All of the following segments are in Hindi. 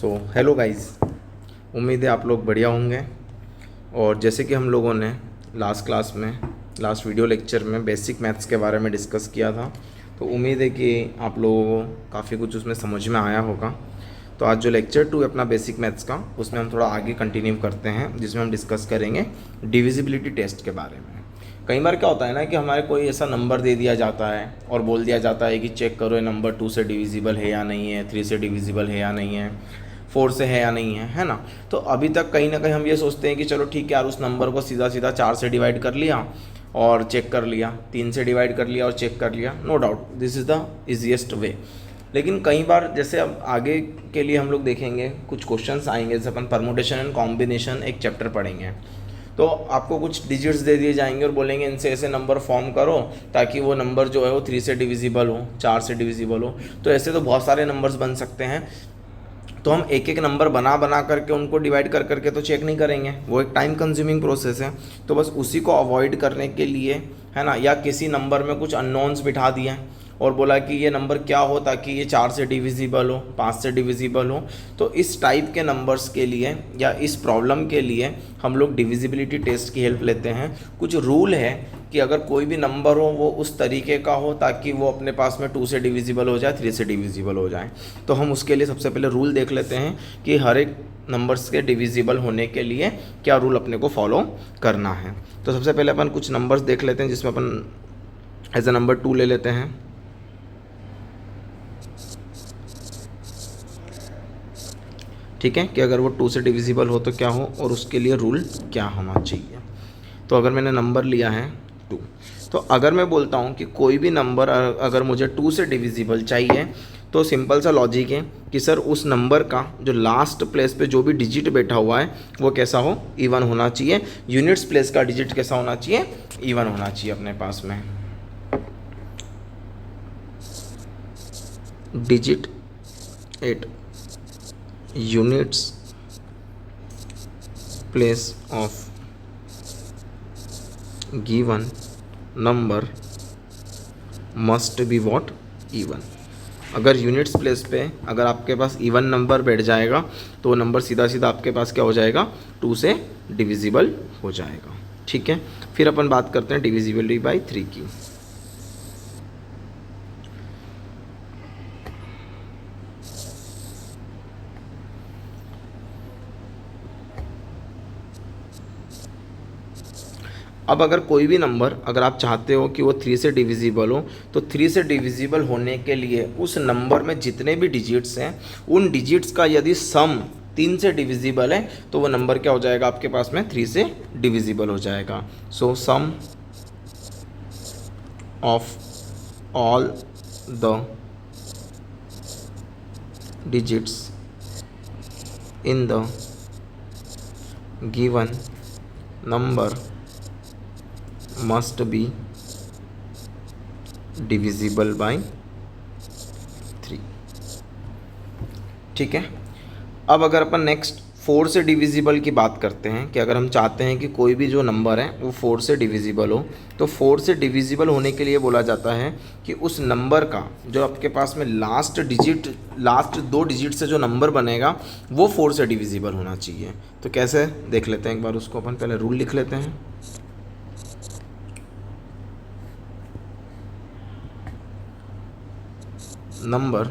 हेलो गाइस, उम्मीद है आप लोग बढ़िया होंगे। और जैसे कि हम लोगों ने लास्ट वीडियो लेक्चर में बेसिक मैथ्स के बारे में डिस्कस किया था, तो उम्मीद है कि आप लोगों को काफ़ी कुछ उसमें समझ में आया होगा। तो आज जो लेक्चर 2 है अपना बेसिक मैथ्स का, उसमें हम थोड़ा आगे कंटिन्यू करते हैं, जिसमें हम डिस्कस करेंगे डिविजिबिलिटी टेस्ट के बारे में। कई बार क्या होता है ना कि हमारे कोई ऐसा नंबर दे दिया जाता है और बोल दिया जाता है कि चेक करो ये नंबर 2 से डिविजिबल है या नहीं है, 3 से डिविजिबल है या नहीं है, 4 से है या नहीं है ना। तो अभी तक कहीं ना कहीं हम ये सोचते हैं कि चलो ठीक है यार, उस नंबर को सीधा सीधा 4 से डिवाइड कर लिया और चेक कर लिया, 3 से डिवाइड कर लिया और चेक कर लिया, no doubt this is the easiest way. लेकिन कई बार जैसे अब आगे के लिए हम लोग देखेंगे कुछ क्वेश्चंस आएंगे, जैसे अपन परमुटेशन एंड कॉम्बिनेशन एक चैप्टर पढ़ेंगे, तो आपको कुछ डिजिट्स दे दिए जाएंगे और बोलेंगे इनसे ऐसे नंबर फॉर्म करो ताकि वो नंबर जो है वो 3 से डिविजिबल हो, 4 से डिविजिबल हो। तो ऐसे तो बहुत सारे नंबर्स बन सकते हैं, तो हम एक एक नंबर बना बना करके उनको डिवाइड कर करके तो चेक नहीं करेंगे, वो एक टाइम कंज्यूमिंग प्रोसेस है। तो बस उसी को अवॉइड करने के लिए, है ना, या किसी नंबर में कुछ अननोन्स बिठा दिए और बोला कि ये नंबर क्या हो ताकि ये 4 से डिविजिबल हो, 5 से डिविजिबल हो। तो इस टाइप के नंबर्स के लिए या इस प्रॉब्लम के लिए हम लोग डिविजिबिलिटी टेस्ट की हेल्प लेते हैं। कुछ रूल है कि अगर कोई भी नंबर हो वो उस तरीके का हो ताकि वो अपने पास में 2 से डिविजिबल हो जाए, 3 से डिविजिबल हो जाए। तो हम उसके लिए सबसे पहले रूल देख लेते हैं कि हर एक नंबर्स के डिविजिबल होने के लिए क्या रूल अपने को फॉलो करना है। तो सबसे पहले अपन कुछ नंबर्स देख लेते हैं, जिसमें अपन एज अ नंबर 2 ले लेते हैं। ठीक है, कि अगर वो 2 से डिविजिबल हो तो क्या हो और उसके लिए रूल क्या होना चाहिए। तो अगर मैंने नंबर लिया है 2, तो अगर मैं बोलता हूँ कि कोई भी नंबर अगर मुझे 2 से डिविजिबल चाहिए, तो सिंपल सा लॉजिक है कि सर उस नंबर का जो लास्ट प्लेस पे जो भी डिजिट बैठा हुआ है वो कैसा हो, इवन होना चाहिए। यूनिट्स प्लेस का डिजिट कैसा होना चाहिए, इवन होना चाहिए अपने पास में। Digit at units place of given number must be what, even। अगर यूनिट्स प्लेस पे अगर आपके पास इवन नंबर बैठ जाएगा तो वो नंबर सीधा सीधा आपके पास क्या हो जाएगा, 2 से डिविजिबल हो जाएगा। ठीक है, फिर अपन बात करते हैं डिविजिबिलिटी बाई 3 की। अब अगर कोई भी नंबर अगर आप चाहते हो कि वो 3 से डिविजिबल हो, तो 3 से डिविजिबल होने के लिए उस नंबर में जितने भी डिजिट्स हैं उन डिजिट्स का यदि सम 3 से डिविजिबल है तो वो नंबर क्या हो जाएगा आपके पास में, 3 से डिविजिबल हो जाएगा। So sum of all the digits in the given number must be divisible by 3। ठीक है, अब अगर अपन नेक्स्ट 4 से डिविजिबल की बात करते हैं कि अगर हम चाहते हैं कि कोई भी जो नंबर है वो 4 से डिविजिबल हो, तो 4 से डिविजिबल होने के लिए बोला जाता है कि उस नंबर का जो आपके पास में लास्ट 2 डिजिट से जो नंबर बनेगा वो 4 से डिविजिबल होना चाहिए। तो कैसे देख लेते हैं एक बार उसको, अपन पहले रूल लिख लेते हैं। number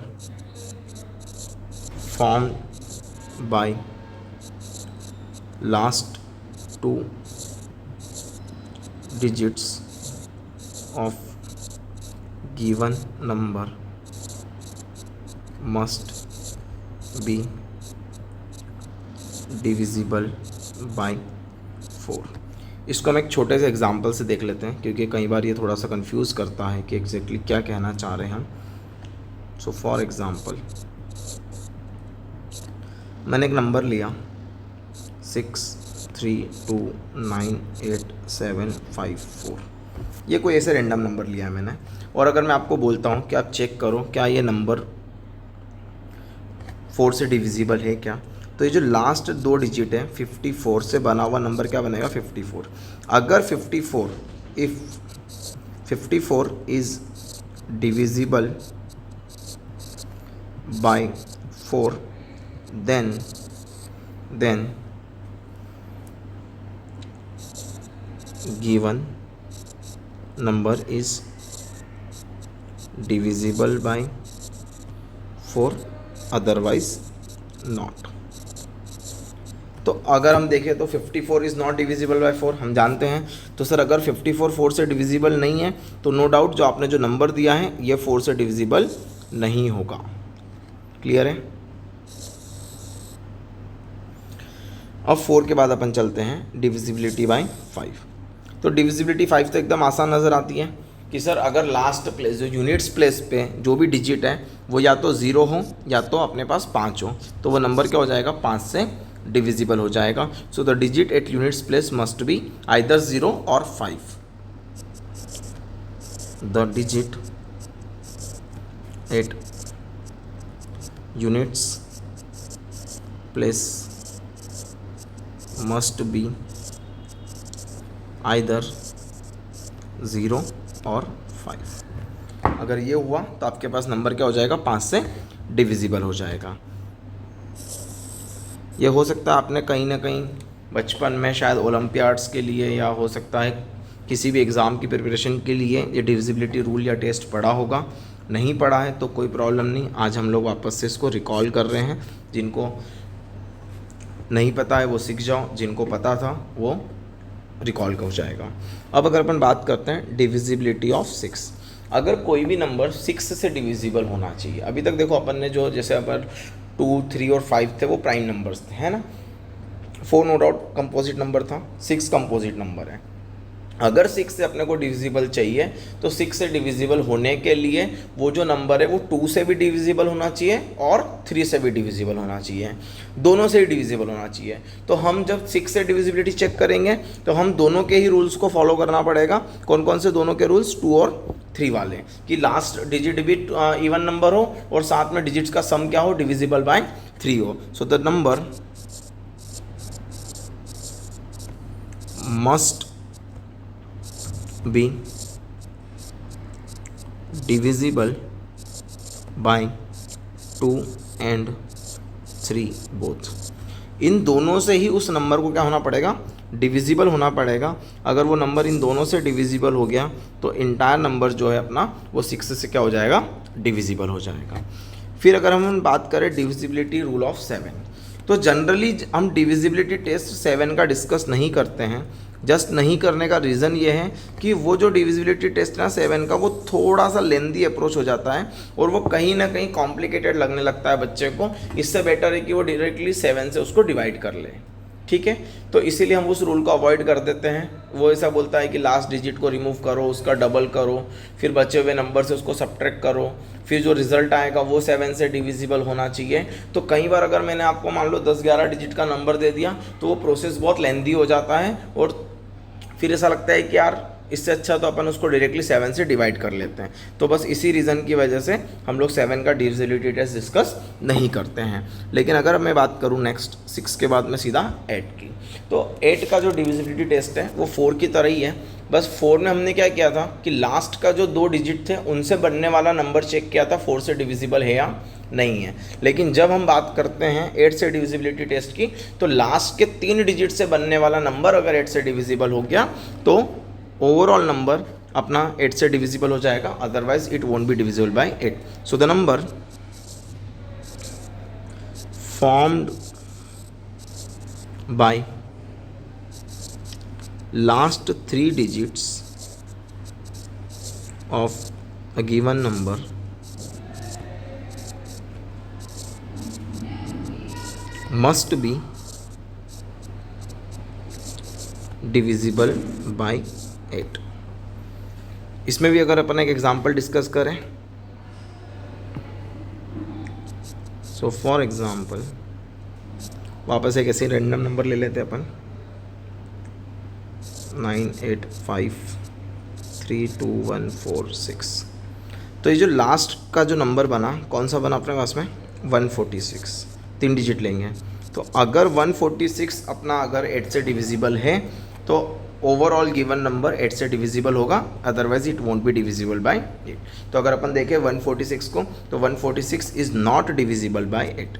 formed by last 2 digits of given number must be divisible by 4। इसको हम एक छोटे से एग्जांपल से देख लेते हैं, क्योंकि कई बार ये थोड़ा सा कंफ्यूज करता है कि एग्जैक्टली क्या कहना चाह रहे हैं हम। सो फॉर एग्ज़ाम्पल मैंने एक नंबर लिया 6329874। ये कोई ऐसे रैंडम नंबर लिया है मैंने, और अगर मैं आपको बोलता हूँ कि आप चेक करो क्या ये नंबर 4 से डिविजिबल है क्या, तो ये जो लास्ट 2 डिजिट है 54 से बना हुआ नंबर क्या बनेगा, 54। अगर 54 if 54 is divisible bye 4 then given number is divisible by 4, otherwise not। तो अगर हम देखें तो 54 इज़ नॉट डिविजिबल बाय 4 हम जानते हैं। तो सर अगर 54 4 से डिविजिबल नहीं है तो नो डाउट जो आपने जो नंबर दिया है ये 4 से डिविजिबल नहीं होगा। क्लियर है? अब 4 के बाद अपन चलते हैं डिविजिबिलिटी बाय 5। तो डिविजिबिलिटी 5 तो एकदम आसान नज़र आती है कि सर अगर लास्ट प्लेस जो यूनिट्स प्लेस पे जो भी डिजिट है वो या तो 0 हो या तो अपने पास 5 हो, तो वो नंबर क्या हो जाएगा, 5 से डिविजिबल हो जाएगा। So the digit at units place must be either 0 और 5। The digit at units place must be either 0 और 5। अगर ये हुआ तो आपके पास नंबर क्या हो जाएगा, 5 से डिविजिबल हो जाएगा। ये हो सकता है आपने कहीं ना कहीं बचपन में शायद ओलंपियाड्स के लिए या हो सकता है किसी भी एग्ज़ाम की प्रिपरेशन के लिए ये डिविजिबिलिटी रूल या टेस्ट पढ़ा होगा। नहीं पढ़ा है तो कोई प्रॉब्लम नहीं, आज हम लोग वापस से इसको रिकॉल कर रहे हैं। जिनको नहीं पता है वो सीख जाओ, जिनको पता था वो रिकॉल हो जाएगा। अब अगर अपन बात करते हैं डिविजिबिलिटी ऑफ 6, अगर कोई भी नंबर 6 से डिविजिबल होना चाहिए। अभी तक देखो अपन ने जो जैसे अपन 2, 3 और 5 थे वो प्राइम नंबर्स थे, है ना। 4 नो डाउट कंपोजिट नंबर था, 6 कंपोजिट नंबर है। अगर 6 से अपने को डिविजिबल चाहिए तो 6 से डिविजिबल होने के लिए वो जो नंबर है वो 2 से भी डिविजिबल होना चाहिए और 3 से भी डिविजिबल होना चाहिए, दोनों से ही डिविजिबल होना चाहिए। तो हम जब 6 से डिविजिबिलिटी चेक करेंगे तो हम दोनों के ही रूल्स को फॉलो करना पड़ेगा। कौन कौन से दोनों के रूल्स, 2 और 3 वाले, कि लास्ट डिजिट भी इवन नंबर हो और साथ में डिजिट्स का सम क्या हो, डिविजिबल बाय 3 हो। सो the number must be divisible by 2 and 3 both। इन दोनों से ही उस नंबर को क्या होना पड़ेगा, डिविजिबल होना पड़ेगा। अगर वो नंबर इन दोनों से डिविजिबल हो गया तो इंटायर नंबर जो है अपना वो 6 से क्या हो जाएगा, डिविजिबल हो जाएगा। फिर अगर हम बात करें डिविजिबिलिटी रूल ऑफ 7, तो जनरली हम डिविजिबिलिटी टेस्ट 7 का डिस्कस नहीं करते हैं। जस्ट नहीं करने का रीज़न ये है कि वो जो डिविजिबिलिटी टेस्ट है 7 का वो थोड़ा सा लेंदी अप्रोच हो जाता है और वो कहीं ना कहीं कॉम्प्लिकेटेड लगने लगता है बच्चे को। इससे बेटर है कि वो डायरेक्टली 7 से उसको डिवाइड कर ले, ठीक है। तो इसीलिए हम उस रूल को अवॉइड कर देते हैं। वो ऐसा बोलता है कि लास्ट डिजिट को रिमूव करो, उसका डबल करो, फिर बचे हुए नंबर से उसको सब्ट्रैक्ट करो, फिर जो रिजल्ट आएगा वो 7 से डिविजिबल होना चाहिए। तो कई बार अगर मैंने आपको मान लो 10-11 डिजिट का नंबर दे दिया तो वो प्रोसेस बहुत लेंदी हो जाता है और फिर ऐसा लगता है कि यार इससे अच्छा तो अपन उसको डायरेक्टली 7 से डिवाइड कर लेते हैं। तो बस इसी रीज़न की वजह से हम लोग 7 का डिविजिबिलिटी टेस्ट डिस्कस नहीं करते हैं। लेकिन अगर मैं बात करूँ नेक्स्ट 6 के बाद में सीधा 8 की, तो 8 का जो डिविजिबिलिटी टेस्ट है वो 4 की तरह ही है। बस 4 में हमने क्या किया था कि लास्ट का जो 2 डिजिट थे उनसे बनने वाला नंबर चेक किया था 4 से डिविजिबल है या नहीं है। लेकिन जब हम बात करते हैं 8 से डिविजिबिलिटी टेस्ट की तो लास्ट के 3 डिजिट से बनने वाला नंबर अगर 8 से डिविजिबल हो गया तो ओवरऑल नंबर अपना 8 से डिविजिबल हो जाएगा, otherwise it won't be divisible bye 8। So the number formed by last 3 digits of a given number must be divisible by 8। इसमें भी अगर अपन एक एग्जांपल डिस्कस करें, सो फॉर एग्जांपल वापस एक ऐसे रैंडम नंबर ले लेते हैं अपन 98532146। तो ये जो लास्ट का जो नंबर बना कौन सा बना अपने पास में, 146, 3 डिजिट लेंगे। तो अगर 146 अपना अगर 8 से डिविजिबल है तो ओवरऑल गिवन नंबर 8 से डिविजिबल होगा, otherwise it won't be divisible bye 8। तो अगर अपन देखें 146 को तो 146 is not divisible bye 8।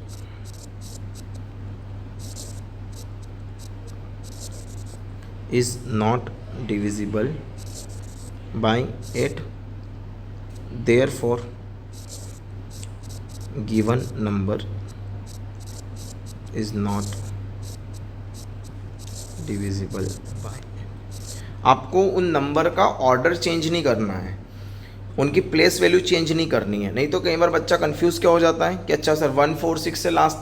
is not divisible by 8, therefore given number is not divisible by 8। आपको उन नंबर का ऑर्डर चेंज नहीं करना है, उनकी प्लेस वैल्यू चेंज नहीं करनी है। नहीं तो कई बार बच्चा कंफ्यूज क्या हो जाता है कि अच्छा सर 146 से लास्ट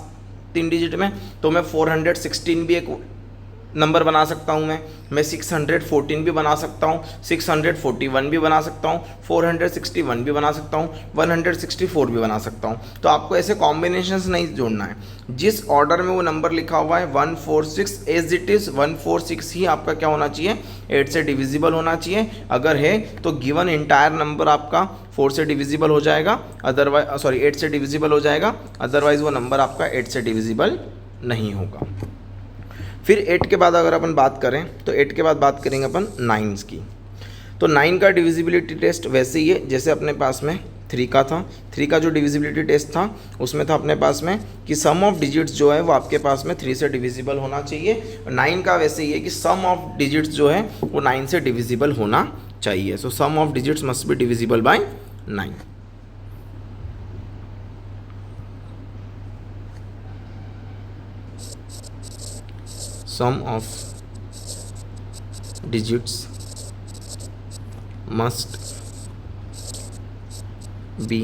3 डिजिट में, तो मैं 416 भी एक नंबर बना सकता हूँ, मैं 614 भी बना सकता हूँ, 641 भी बना सकता हूँ, 461 भी बना सकता हूँ, 164 भी बना सकता हूँ। तो आपको ऐसे कॉम्बिनेशंस नहीं जोड़ना है, जिस ऑर्डर में वो नंबर लिखा हुआ है 146 एज इट इज़ 146 ही आपका क्या होना चाहिए, 8 से डिविजिबल होना चाहिए। अगर है तो गिवन इंटायर नंबर आपका 4 से डिविजिबल हो जाएगा, अदरवाइज 8 से डिविजिबल हो जाएगा, अदरवाइज वो नंबर आपका 8 से डिविजिबल नहीं होगा। फिर 8 के बाद अगर अपन बात करें तो 8 के बाद बात करेंगे अपन 9 की। तो 9 का डिविजिबिलिटी टेस्ट वैसे ही है जैसे अपने पास में 3 का था। 3 का जो डिविजिबिलिटी टेस्ट था उसमें था अपने पास में कि सम ऑफ डिजिट्स जो है वो आपके पास में 3 से डिविजिबल होना चाहिए। 9 का वैसे ही है कि सम ऑफ डिजिट्स जो है वो 9 से डिविजिबल होना चाहिए। So sum of digits must be divisible by 9। Sum of digits must be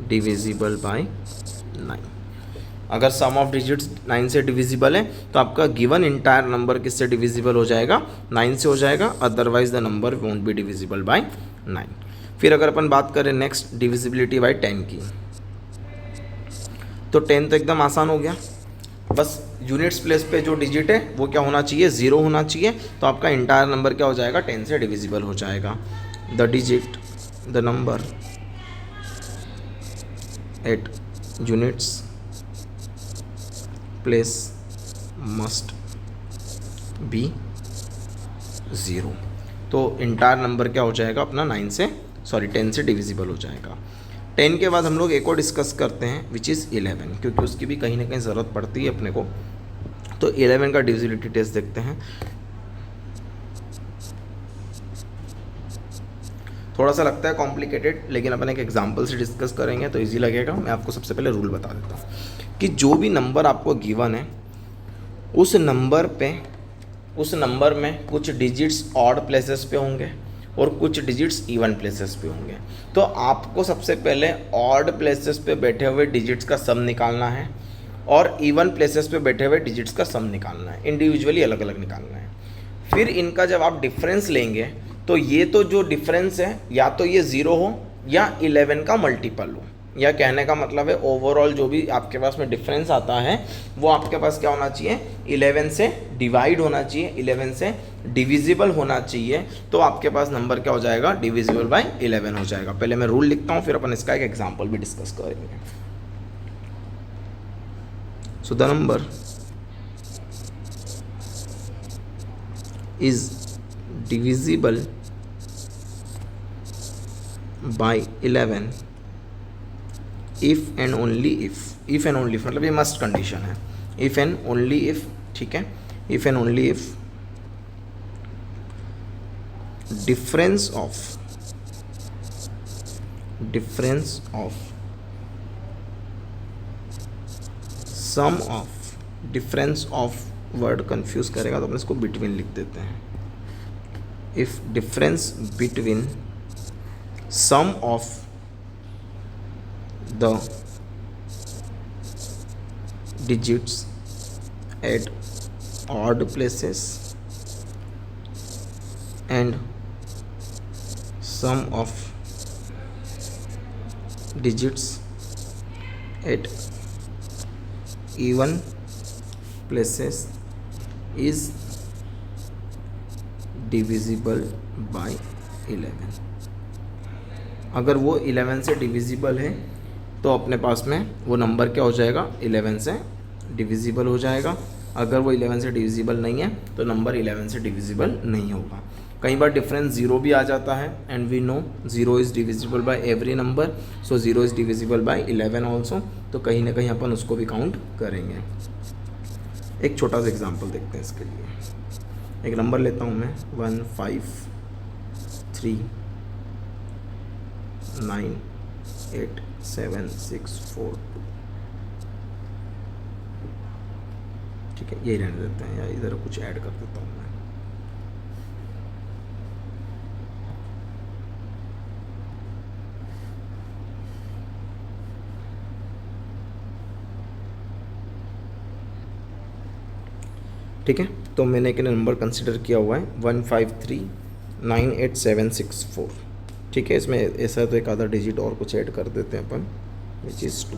divisible by 9। अगर सम ऑफ डिजिट्स 9 से डिविजिबल है तो आपका गिवन इंटायर नंबर किससे डिविजिबल हो जाएगा, 9 से हो जाएगा, otherwise the number won't be divisible by 9। फिर अगर अपन बात करें नेक्स्ट डिविजिबिलिटी बाय 10 की, तो 10 तो एकदम आसान हो गया, बस यूनिट्स प्लेस पे जो डिजिट है वो क्या होना चाहिए, 0 होना चाहिए। तो आपका इंटायर नंबर क्या हो जाएगा, 10 से डिविजिबल हो जाएगा। The digit the number at units place must be 0। तो इंटायर नंबर क्या हो जाएगा अपना 10 से डिविजिबल हो जाएगा। 10 के बाद हम लोग एक और डिस्कस करते हैं विच इज़ 11, क्योंकि उसकी भी कहीं ना कहीं ज़रूरत पड़ती है अपने को। तो 11 का डिविजिबिलिटी टेस्ट देखते हैं। थोड़ा सा लगता है कॉम्प्लिकेटेड, लेकिन अपन एक एग्जांपल से डिस्कस करेंगे तो इजी लगेगा। मैं आपको सबसे पहले रूल बता देता हूँ कि जो भी नंबर आपको गिवन है उस नंबर में कुछ डिजिट्स ऑड प्लेसेस पे होंगे और कुछ डिजिट्स इवन प्लेसेस पे होंगे। तो आपको सबसे पहले ऑड प्लेसेस पे बैठे हुए डिजिट्स का सम निकालना है और इवन प्लेसेस पे बैठे हुए डिजिट्स का सम निकालना है, इंडिविजुअली अलग अलग निकालना है। फिर इनका जब आप डिफरेंस लेंगे तो ये तो जो डिफरेंस है या तो ये 0 हो या 11 का मल्टीपल हो, या कहने का मतलब है ओवरऑल जो भी आपके पास में डिफरेंस आता है वो आपके पास क्या होना चाहिए, 11 से डिवाइड होना चाहिए, 11 से डिविजिबल होना चाहिए। तो आपके पास नंबर क्या हो जाएगा, डिविजिबल बाय 11 हो जाएगा। पहले मैं रूल लिखता हूँ, फिर अपन इसका एक एग्जाम्पल भी डिस्कस करेंगे। So the number is divisible by 11 if and only if मतलब ये मस्ट कंडीशन है, इफ़ एंड ओनली इफ़, ठीक है, if and only if difference of sum of, difference of word confuse करेगा तो अपन इसको बिटवीन लिख देते हैं। If difference between sum of the digits at odd places and sum of digits at even places is divisible by 11। अगर वो 11 से डिविजिबल है तो अपने पास में वो नंबर क्या हो जाएगा, 11 से डिविजिबल हो जाएगा। अगर वो 11 से डिविजिबल नहीं है तो नंबर 11 से डिविजिबल नहीं होगा। कई बार डिफरेंस 0 भी आ जाता है and we know 0 is divisible by every number, so 0 is divisible by 11 also. तो कहीं ना कहीं अपन उसको भी काउंट करेंगे। एक छोटा सा एग्जाम्पल देखते हैं इसके लिए। एक नंबर लेता हूँ मैं 153987642। ठीक है, यही रहने देते हैं, या इधर कुछ ऐड कर देता हूँ मैं। ठीक है, तो मैंने एक नंबर कंसिडर किया हुआ है 1539876 ठीक है, इसमें ऐसा तो एक आधा डिजिट और कुछ ऐड कर देते हैं अपन, विच इज़ 2।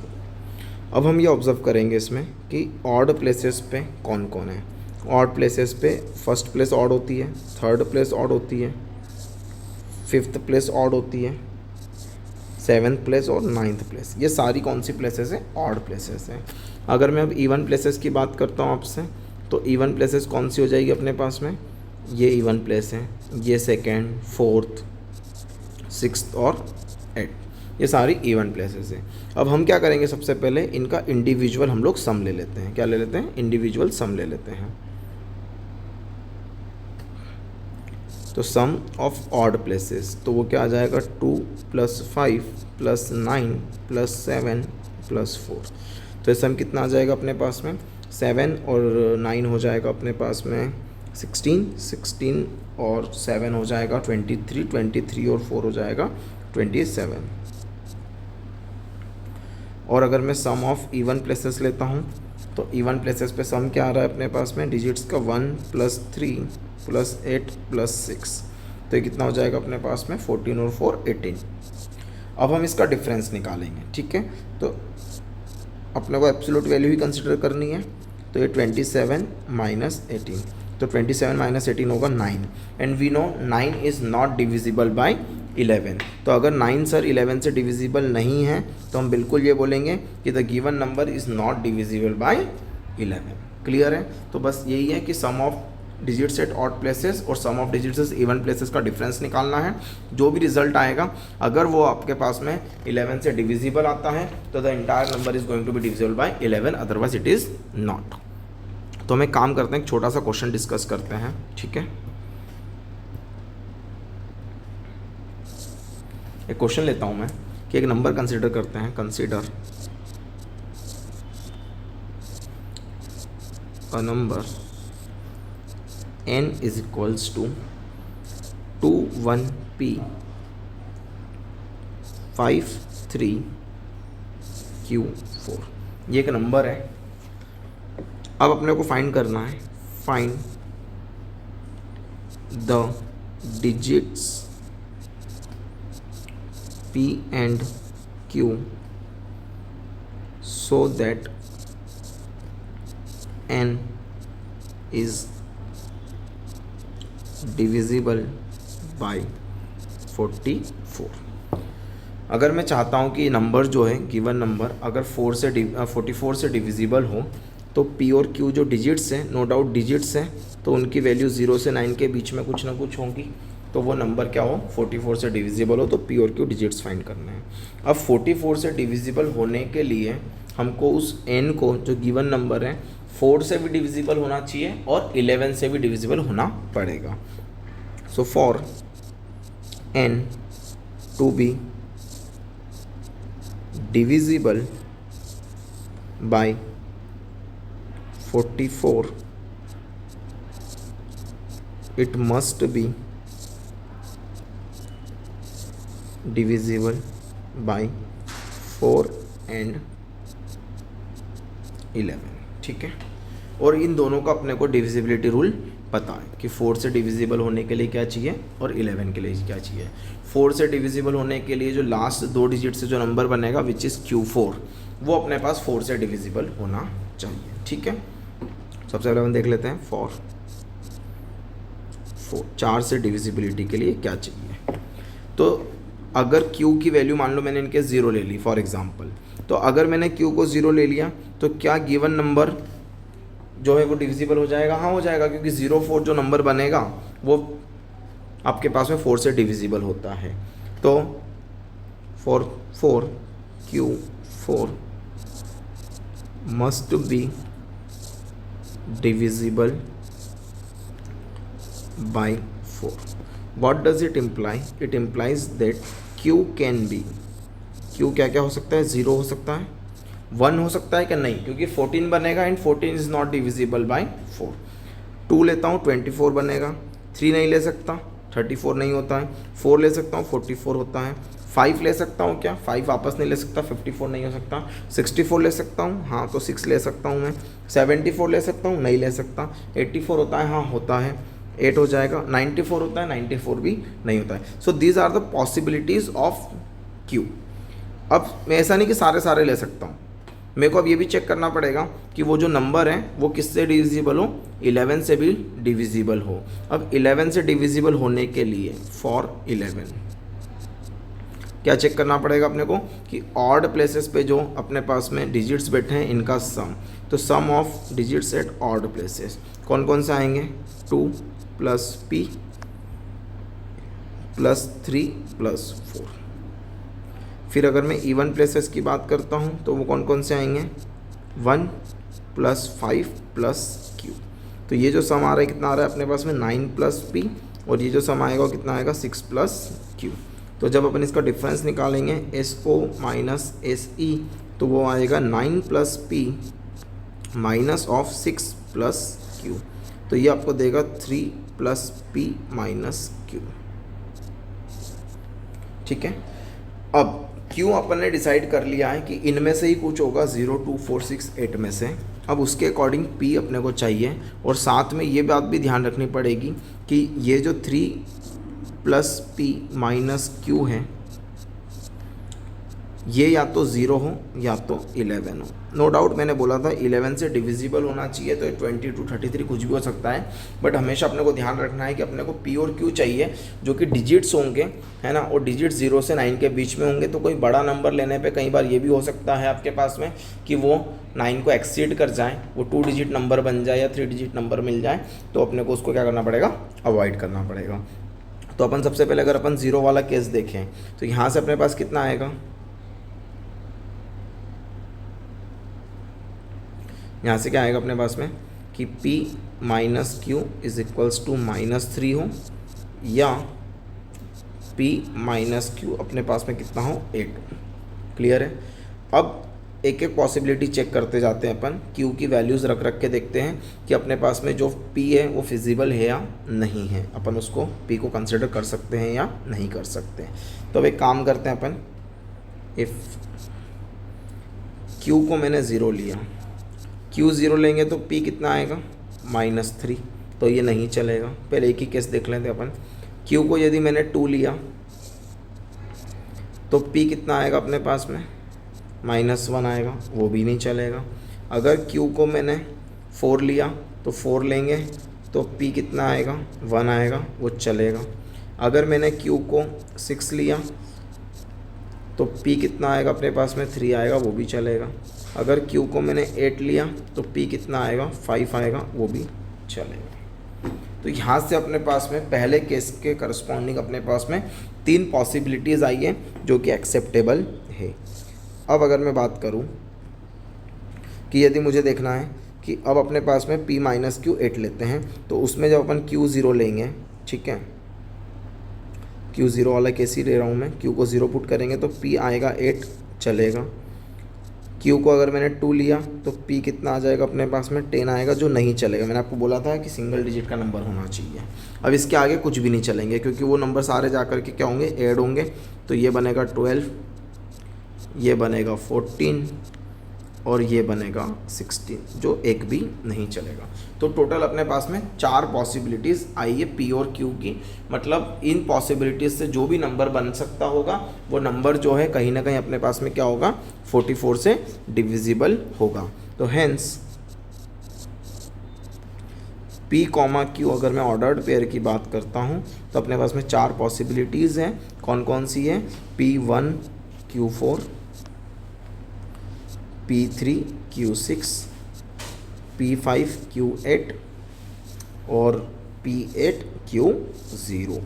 अब हम ये ऑब्ज़र्व करेंगे इसमें कि ऑड प्लेसेस पे कौन कौन है। ऑड प्लेसेस पे फर्स्ट प्लेस ऑड होती है, थर्ड प्लेस ऑड होती है, फिफ्थ प्लेस ऑड होती है, सेवन्थ प्लेस और नाइन्थ प्लेस, ये सारी कौन सी प्लेसेस हैं? ऑड प्लेसेस हैं। अगर मैं अब इवन प्लेसेस की बात करता हूँ आपसे, तो इवन प्लेसेस कौन सी हो जाएगी अपने पास में? ये इवन प्लेस है, ये सेकेंड, फोर्थ, सिक्स्थ और एट, ये सारी इवन प्लेसेस हैं। अब हम क्या करेंगे, सबसे पहले इनका इंडिविजुअल हम लोग सम ले लेते हैं। क्या ले लेते हैं? इंडिविजुअल सम ले लेते हैं। तो सम ऑफ ऑड प्लेसेस, तो वो क्या आ जाएगा? 2 + 5 + 9 + 7 + 4। तो ये सम कितना आ जाएगा अपने पास में? 7 और 9 हो जाएगा अपने पास में 16, 16 और 7 हो जाएगा 23, 23 और 4 हो जाएगा 27। और अगर मैं सम ऑफ इवन प्लेसेस लेता हूँ, तो इवन प्लेसेस पे सम क्या आ रहा है अपने पास में? डिजिट्स का 1 + 3 + 8 + 6, तो ये कितना हो जाएगा अपने पास में? 14 और 4 18। अब हम इसका डिफरेंस निकालेंगे। ठीक है, तो अपने को एब्सोल्यूट वैल्यू ही कंसिडर करनी है, तो ये 27 - 18, तो 27 - 18 होगा 9, and we know 9 is not divisible by 11। तो अगर 9 सर 11 से डिविजिबल नहीं है, तो हम बिल्कुल ये बोलेंगे कि the given number is not divisible by 11। Clear है? तो बस यही है कि sum of digits at odd places और sum of digits at even places का डिफरेंस निकालना है। जो भी रिजल्ट आएगा, अगर वो आपके पास में 11 से डिविजिबल आता है, तो the entire number is going to be divisible by 11, otherwise it is not. तो हम एक काम करते हैं, एक छोटा सा क्वेश्चन डिस्कस करते हैं। ठीक है, एक क्वेश्चन लेता हूं मैं कि एक नंबर कंसीडर करते हैं। Consider a number n is equals to 21p 53q4, ये एक नंबर है। अब अपने को फाइंड करना है, find the digits p and q so that n is divisible by 44। अगर मैं चाहता हूँ कि नंबर जो है, गिवन नंबर अगर 44 से डिविजिबल हो, तो p और q जो डिजिट्स हैं, नो डाउट डिजिट्स हैं, तो उनकी वैल्यू 0 से 9 के बीच में कुछ ना कुछ होंगी। तो वो नंबर क्या हो? 44 से डिविजिबल हो, तो p और q डिजिट्स फाइंड करने हैं। अब 44 से डिविजिबल होने के लिए हमको उस n को, जो गिवन नंबर है, 4 से भी डिविजिबल होना चाहिए और 11 से भी डिविजिबल होना पड़ेगा। So for n to be divisible by 44, it must be divisible by 4 and 11। ठीक है, और इन दोनों का अपने को डिविजिबिलिटी रूल पता है कि 4 से डिविजिबल होने के लिए क्या चाहिए और 11 के लिए क्या चाहिए। 4 से डिविजिबल होने के लिए जो लास्ट 2 डिजिट से जो नंबर बनेगा, विच इज़ Q4, वो अपने पास 4 से डिविजिबल होना चाहिए। ठीक है, सबसे पहले हम देख लेते हैं 4 से डिविजिबिलिटी के लिए क्या चाहिए। तो अगर Q की वैल्यू मान लो मैंने इनके 0 ले ली फॉर एग्जांपल, तो अगर मैंने Q को 0 ले लिया, तो क्या गिवन नंबर जो है वो डिविजिबल हो जाएगा? हाँ, हो जाएगा, क्योंकि 0 4 जो नंबर बनेगा वो आपके पास में 4 से डिविजिबल होता है। तो for Q4 must be divisible by 4. What does it imply? It implies that Q can be, Q क्या क्या हो सकता है, 0 हो सकता है, 1 हो सकता है कि नहीं, क्योंकि 14 बनेगा and 14 is not divisible bye 4. 2 लेता हूँ 24 बनेगा, 3 नहीं ले सकता 34 नहीं होता है, 4 ले सकता हूँ 44 होता है, 5 ले सकता हूँ क्या, 5 वापस नहीं ले सकता 54 नहीं हो सकता, 64 ले सकता हूँ हाँ तो 6 ले सकता हूँ मैं, 74 ले सकता हूँ नहीं ले सकता, 84 होता है हाँ होता है, 8 हो जाएगा, 94 होता है 94 भी नहीं होता है. So these are the possibilities of q. अब मैं ऐसा नहीं कि सारे ले सकता हूँ, मेरे को अब ये भी चेक करना पड़ेगा कि वो जो नंबर है वो किससे डिविजिबल हो, 11 से भी डिविजिबल हो. अब 11 से डिविजिबल होने के लिए फॉर 11 क्या चेक करना पड़ेगा अपने को कि ऑड प्लेसेस पे जो अपने पास में डिजिट्स बैठे हैं इनका सम, तो sum of digits at odd places कौन कौन से आएंगे, 2 प्लस p प्लस 3 प्लस 4. फिर अगर मैं इवन प्लेसेस की बात करता हूँ तो वो कौन कौन से आएंगे, 1 प्लस 5 प्लस q. तो ये जो सम आ रहा है कितना आ रहा है अपने पास में 9 प्लस p, और ये जो सम आएगा वो कितना आएगा 6 प्लस q. तो जब अपन इसका डिफरेंस निकालेंगे SO माइनस SE तो वो आएगा 9 plus p minus of 6 plus q. तो ये आपको देगा 3 प्लस p माइनस q. ठीक है. अब क्यों अपन ने डिसाइड कर लिया है कि इनमें से ही कुछ होगा 0 2 4 6 8 में से. अब उसके अकॉर्डिंग p अपने को चाहिए, और साथ में ये बात भी ध्यान रखनी पड़ेगी कि ये जो 3 प्लस p माइनस q है ये या तो 0 हो या तो 11 हो. नो डाउट मैंने बोला था 11 से डिविजिबल होना चाहिए, तो 22 33 कुछ भी हो सकता है, बट हमेशा अपने को ध्यान रखना है कि अपने को p और q चाहिए जो कि डिजिट्स होंगे, है ना, और डिजिट 0 से 9 के बीच में होंगे. तो कोई बड़ा नंबर लेने पे कई बार ये भी हो सकता है आपके पास में कि वो 9 को एक्सीड कर जाए, वो 2 डिजिट नंबर बन जाए या 3 डिजिट नंबर मिल जाए, तो अपने को उसको क्या करना पड़ेगा, अवॉइड करना पड़ेगा. तो अपन सबसे पहले अगर अपन 0 वाला केस देखें तो यहाँ से अपने पास कितना आएगा, यहाँ से क्या आएगा अपने पास में कि p minus q is equals to -3 हो, या p माइनस क्यू अपने पास में कितना हो 8. क्लियर है. अब एक एक पॉसिबिलिटी चेक करते जाते हैं अपन, q की वैल्यूज़ रख के देखते हैं कि अपने पास में जो p है वो फिजिबल है या नहीं है, अपन उसको p को कंसिडर कर सकते हैं या नहीं कर सकते. तो अब एक काम करते हैं अपन, इफ़ q को मैंने 0 लिया, q 0 लेंगे तो p कितना आएगा -3, तो ये नहीं चलेगा. पहले एक ही केस देख लेते हैं अपन. q को यदि मैंने 2 लिया तो p कितना आएगा अपने पास में -1 आएगा, वो भी नहीं चलेगा. अगर q को मैंने 4 लिया तो 4 लेंगे तो p कितना आएगा 1 आएगा, वो चलेगा. अगर मैंने q को 6 लिया तो p कितना आएगा अपने पास में 3 आएगा, वो भी चलेगा. अगर q को मैंने 8 लिया तो p कितना आएगा 5 आएगा, वो भी चलेगा. तो यहाँ से अपने पास में पहले केस के करस्पॉन्डिंग अपने पास में 3 पॉसिबिलिटीज़ आई है जो कि एक्सेप्टेबल है. अब अगर मैं बात करूँ कि यदि मुझे देखना है कि अब अपने पास में p माइनस q 8 लेते हैं, तो उसमें जब अपन q 0 लेंगे, ठीक है, q 0 वाला केस ही ले रहा हूँ मैं, q को 0 पुट करेंगे तो p आएगा 8 चलेगा. q को अगर मैंने 2 लिया तो p कितना आ जाएगा अपने पास में 10 आएगा, जो नहीं चलेगा. मैंने आपको बोला था कि सिंगल डिजिट का नंबर होना चाहिए. अब इसके आगे कुछ भी नहीं चलेंगे क्योंकि वो नंबर सारे जा कर के क्या होंगे, ऐड होंगे. तो ये बनेगा 12, ये बनेगा 14 और ये बनेगा 16, जो एक भी नहीं चलेगा. तो टोटल अपने पास में 4 पॉसिबिलिटीज़ आई है p और q की. मतलब इन पॉसिबिलिटीज़ से जो भी नंबर बन सकता होगा वो नंबर जो है कहीं ना कहीं अपने पास में क्या होगा, 44 से डिविजिबल होगा. तो हेंस p, q अगर मैं ऑर्डर्ड पेयर की बात करता हूँ तो अपने पास में 4 पॉसिबिलिटीज़ हैं. कौन कौन सी है, p1 q4, p3 q6, p5 q8 और p8 q0.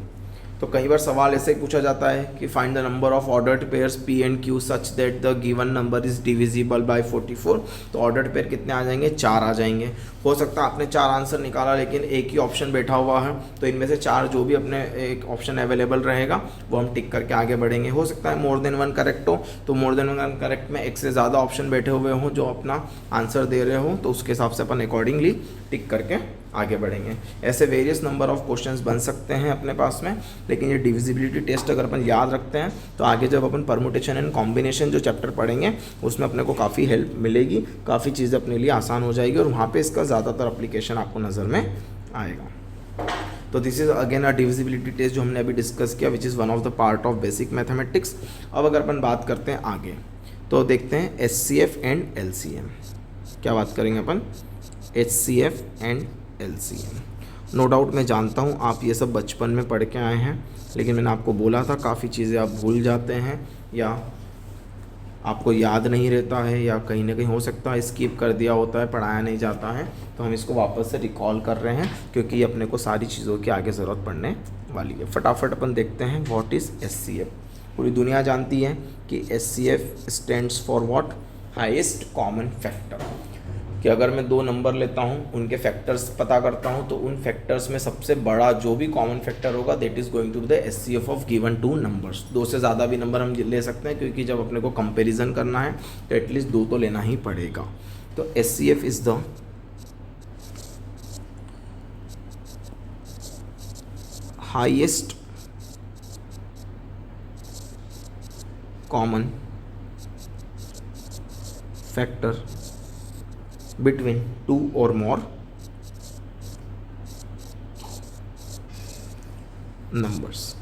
तो कई बार सवाल ऐसे पूछा जाता है कि find the number of ordered pairs P and Q such that the given number is divisible by 44। तो ऑर्डर्ड पेयर कितने आ जाएंगे, 4 आ जाएंगे। हो सकता है आपने 4 आंसर निकाला लेकिन एक ही ऑप्शन बैठा हुआ है, तो इनमें से 4 जो भी अपने एक ऑप्शन अवेलेबल रहेगा वो हम टिक करके आगे बढ़ेंगे। हो सकता है मोर देन 1 करेक्ट हो, तो मोर देन 1 करेक्ट में एक से ज़्यादा ऑप्शन बैठे हुए हों जो अपना आंसर दे रहे हो, तो उसके हिसाब से अपन अकॉर्डिंगली टिक करके आगे बढ़ेंगे। ऐसे वेरियस नंबर ऑफ क्वेश्चंस बन सकते हैं अपने पास में, लेकिन ये डिविजिबिलिटी टेस्ट अगर अपन याद रखते हैं तो आगे जब अपन परमुटेशन एंड कॉम्बिनेशन जो चैप्टर पढ़ेंगे उसमें अपने को काफ़ी हेल्प मिलेगी, काफ़ी चीज़ें अपने लिए आसान हो जाएगी और वहाँ पे इसका ज़्यादातर एप्लीकेशन आपको नज़र में आएगा। तो this is again a divisibility test जो हमने अभी डिस्कस किया, which is one of the part of basic mathematics. अब अगर अपन बात करते हैं आगे, तो देखते हैं HCF एंड LCM। क्या बात करेंगे अपन, HCF and LCM। No doubt मैं जानता हूँ आप ये सब बचपन में पढ़ के आए हैं, लेकिन मैंने आपको बोला था काफ़ी चीज़ें आप भूल जाते हैं या आपको याद नहीं रहता है या कहीं ना कहीं हो सकता है स्किप कर दिया होता है, पढ़ाया नहीं जाता है। तो हम इसको वापस से रिकॉल कर रहे हैं क्योंकि अपने को सारी चीज़ों की आगे ज़रूरत पड़ने वाली है। फटाफट अपन देखते हैं व्हाट इज़ HCF। पूरी दुनिया जानती है कि HCF stands for what, highest common factor. कि अगर मैं 2 नंबर लेता हूँ, उनके फैक्टर्स पता करता हूँ, तो उन फैक्टर्स में सबसे बड़ा जो भी कॉमन फैक्टर होगा that is going to be the HCF of given 2 numbers. 2 से ज़्यादा भी नंबर हम ले सकते हैं क्योंकि जब अपने को कंपैरिजन करना है तो एटलीस्ट 2 तो लेना ही पड़ेगा। तो HCF is the highest common factor between 2 और मोर नंबर्स।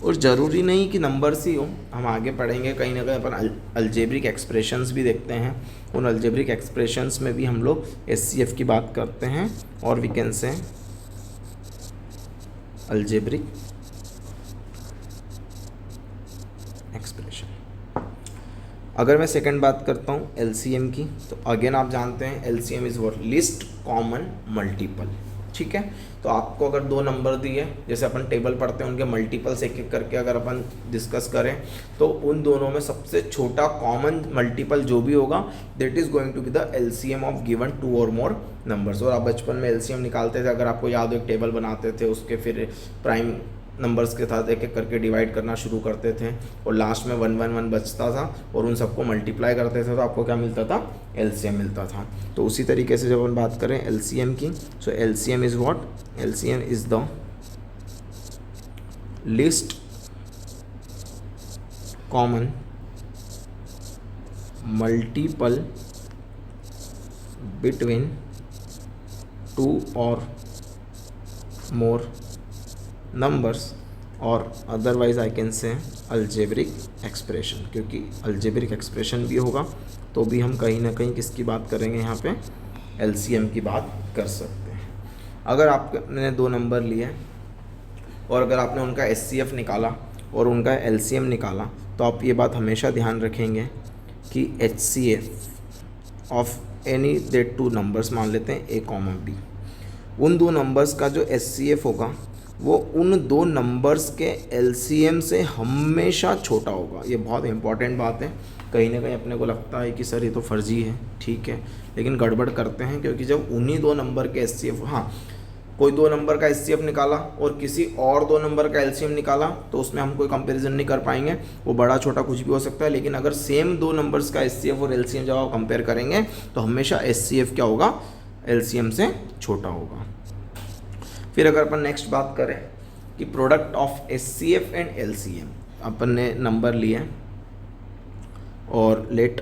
और ज़रूरी नहीं कि नंबर्स ही हो, हम आगे पढ़ेंगे कहीं ना कहीं अपन अलजेब्रिक एक्सप्रेशंस भी देखते हैं। उन अलजेब्रिक एक्सप्रेशंस में भी हम लोग HCF की बात करते हैं और we can say algebraic expression. अगर मैं सेकंड बात करता हूँ LCM की, तो अगेन आप जानते हैं LCM is what, list common multiple. ठीक है, तो आपको अगर 2 नंबर दिए, जैसे अपन टेबल पढ़ते हैं उनके मल्टीपल्स एक एक करके अगर अपन डिस्कस करें, तो उन दोनों में सबसे छोटा कॉमन मल्टीपल जो भी होगा that is going to be the LCM of given 2 और मोर नंबर्स। और आप बचपन में LCM निकालते थे, अगर आपको याद हो एक टेबल बनाते थे, उसके फिर प्राइम नंबर्स के साथ एक एक करके डिवाइड करना शुरू करते थे और लास्ट में 1 1 1 बचता था और उन सबको मल्टीप्लाई करते थे तो आपको क्या मिलता था, LCM मिलता था। तो उसी तरीके से जब हम बात करें LCM की, सो LCM is what, LCM is the least common multiple between 2 और मोर नंबर्स और otherwise I can say algebraic expression, क्योंकि अलजेब्रिक एक्सप्रेशन भी होगा तो भी हम कहीं ना कहीं किसकी बात करेंगे, यहाँ पे LCM की बात कर सकते हैं। अगर आपने 2 नंबर लिए और अगर आपने उनका HCF निकाला और उनका LCM निकाला, तो आप ये बात हमेशा ध्यान रखेंगे कि HCF of any that 2 numbers, मान लेते हैं A, B, उन 2 नंबर्स का जो HCF होगा वो उन 2 नंबर्स के LCM से हमेशा छोटा होगा। ये बहुत इंपॉर्टेंट बात है। कहीं ना कहीं अपने को लगता है कि सर ये तो फर्जी है, ठीक है, लेकिन गड़बड़ करते हैं क्योंकि जब उन्हीं 2 नंबर के HCF, हाँ कोई 2 नंबर का HCF निकाला और किसी और 2 नंबर का LCM निकाला तो उसमें हम कोई कंपैरिजन नहीं कर पाएंगे, वो बड़ा छोटा कुछ भी हो सकता है। लेकिन अगर सेम 2 नंबर्स का HCF और LCM जब आप कंपेयर करेंगे तो हमेशा HCF क्या होगा, LCM से छोटा होगा। फिर अगर अपन नेक्स्ट बात करें कि product of HCF and LCM, अपन ने नंबर लिए और let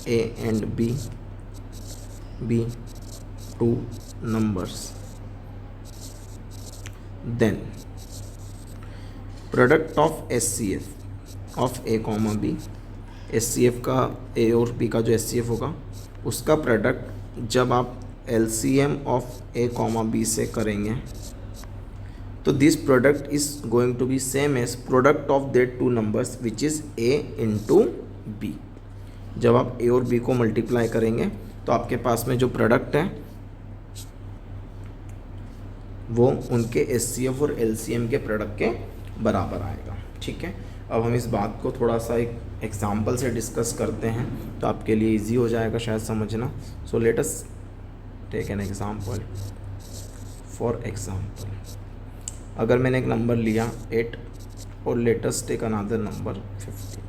A and B be 2 numbers, then product of HCF of A, B, HCF का A और B का जो HCF होगा उसका प्रोडक्ट जब आप LCM ऑफ A, B से करेंगे तो this product is going to be same as product of that 2 numbers which is A into B। जब आप A और B को मल्टीप्लाई करेंगे तो आपके पास में जो प्रोडक्ट है वो उनके SCF और LCM के प्रोडक्ट के बराबर आएगा। ठीक है, अब हम इस बात को थोड़ा सा एक एग्जाम्पल से डिस्कस करते हैं तो आपके लिए इजी हो जाएगा शायद समझना। So let us take an example. For example, अगर मैंने एक नंबर लिया 8 और let us take another number 15,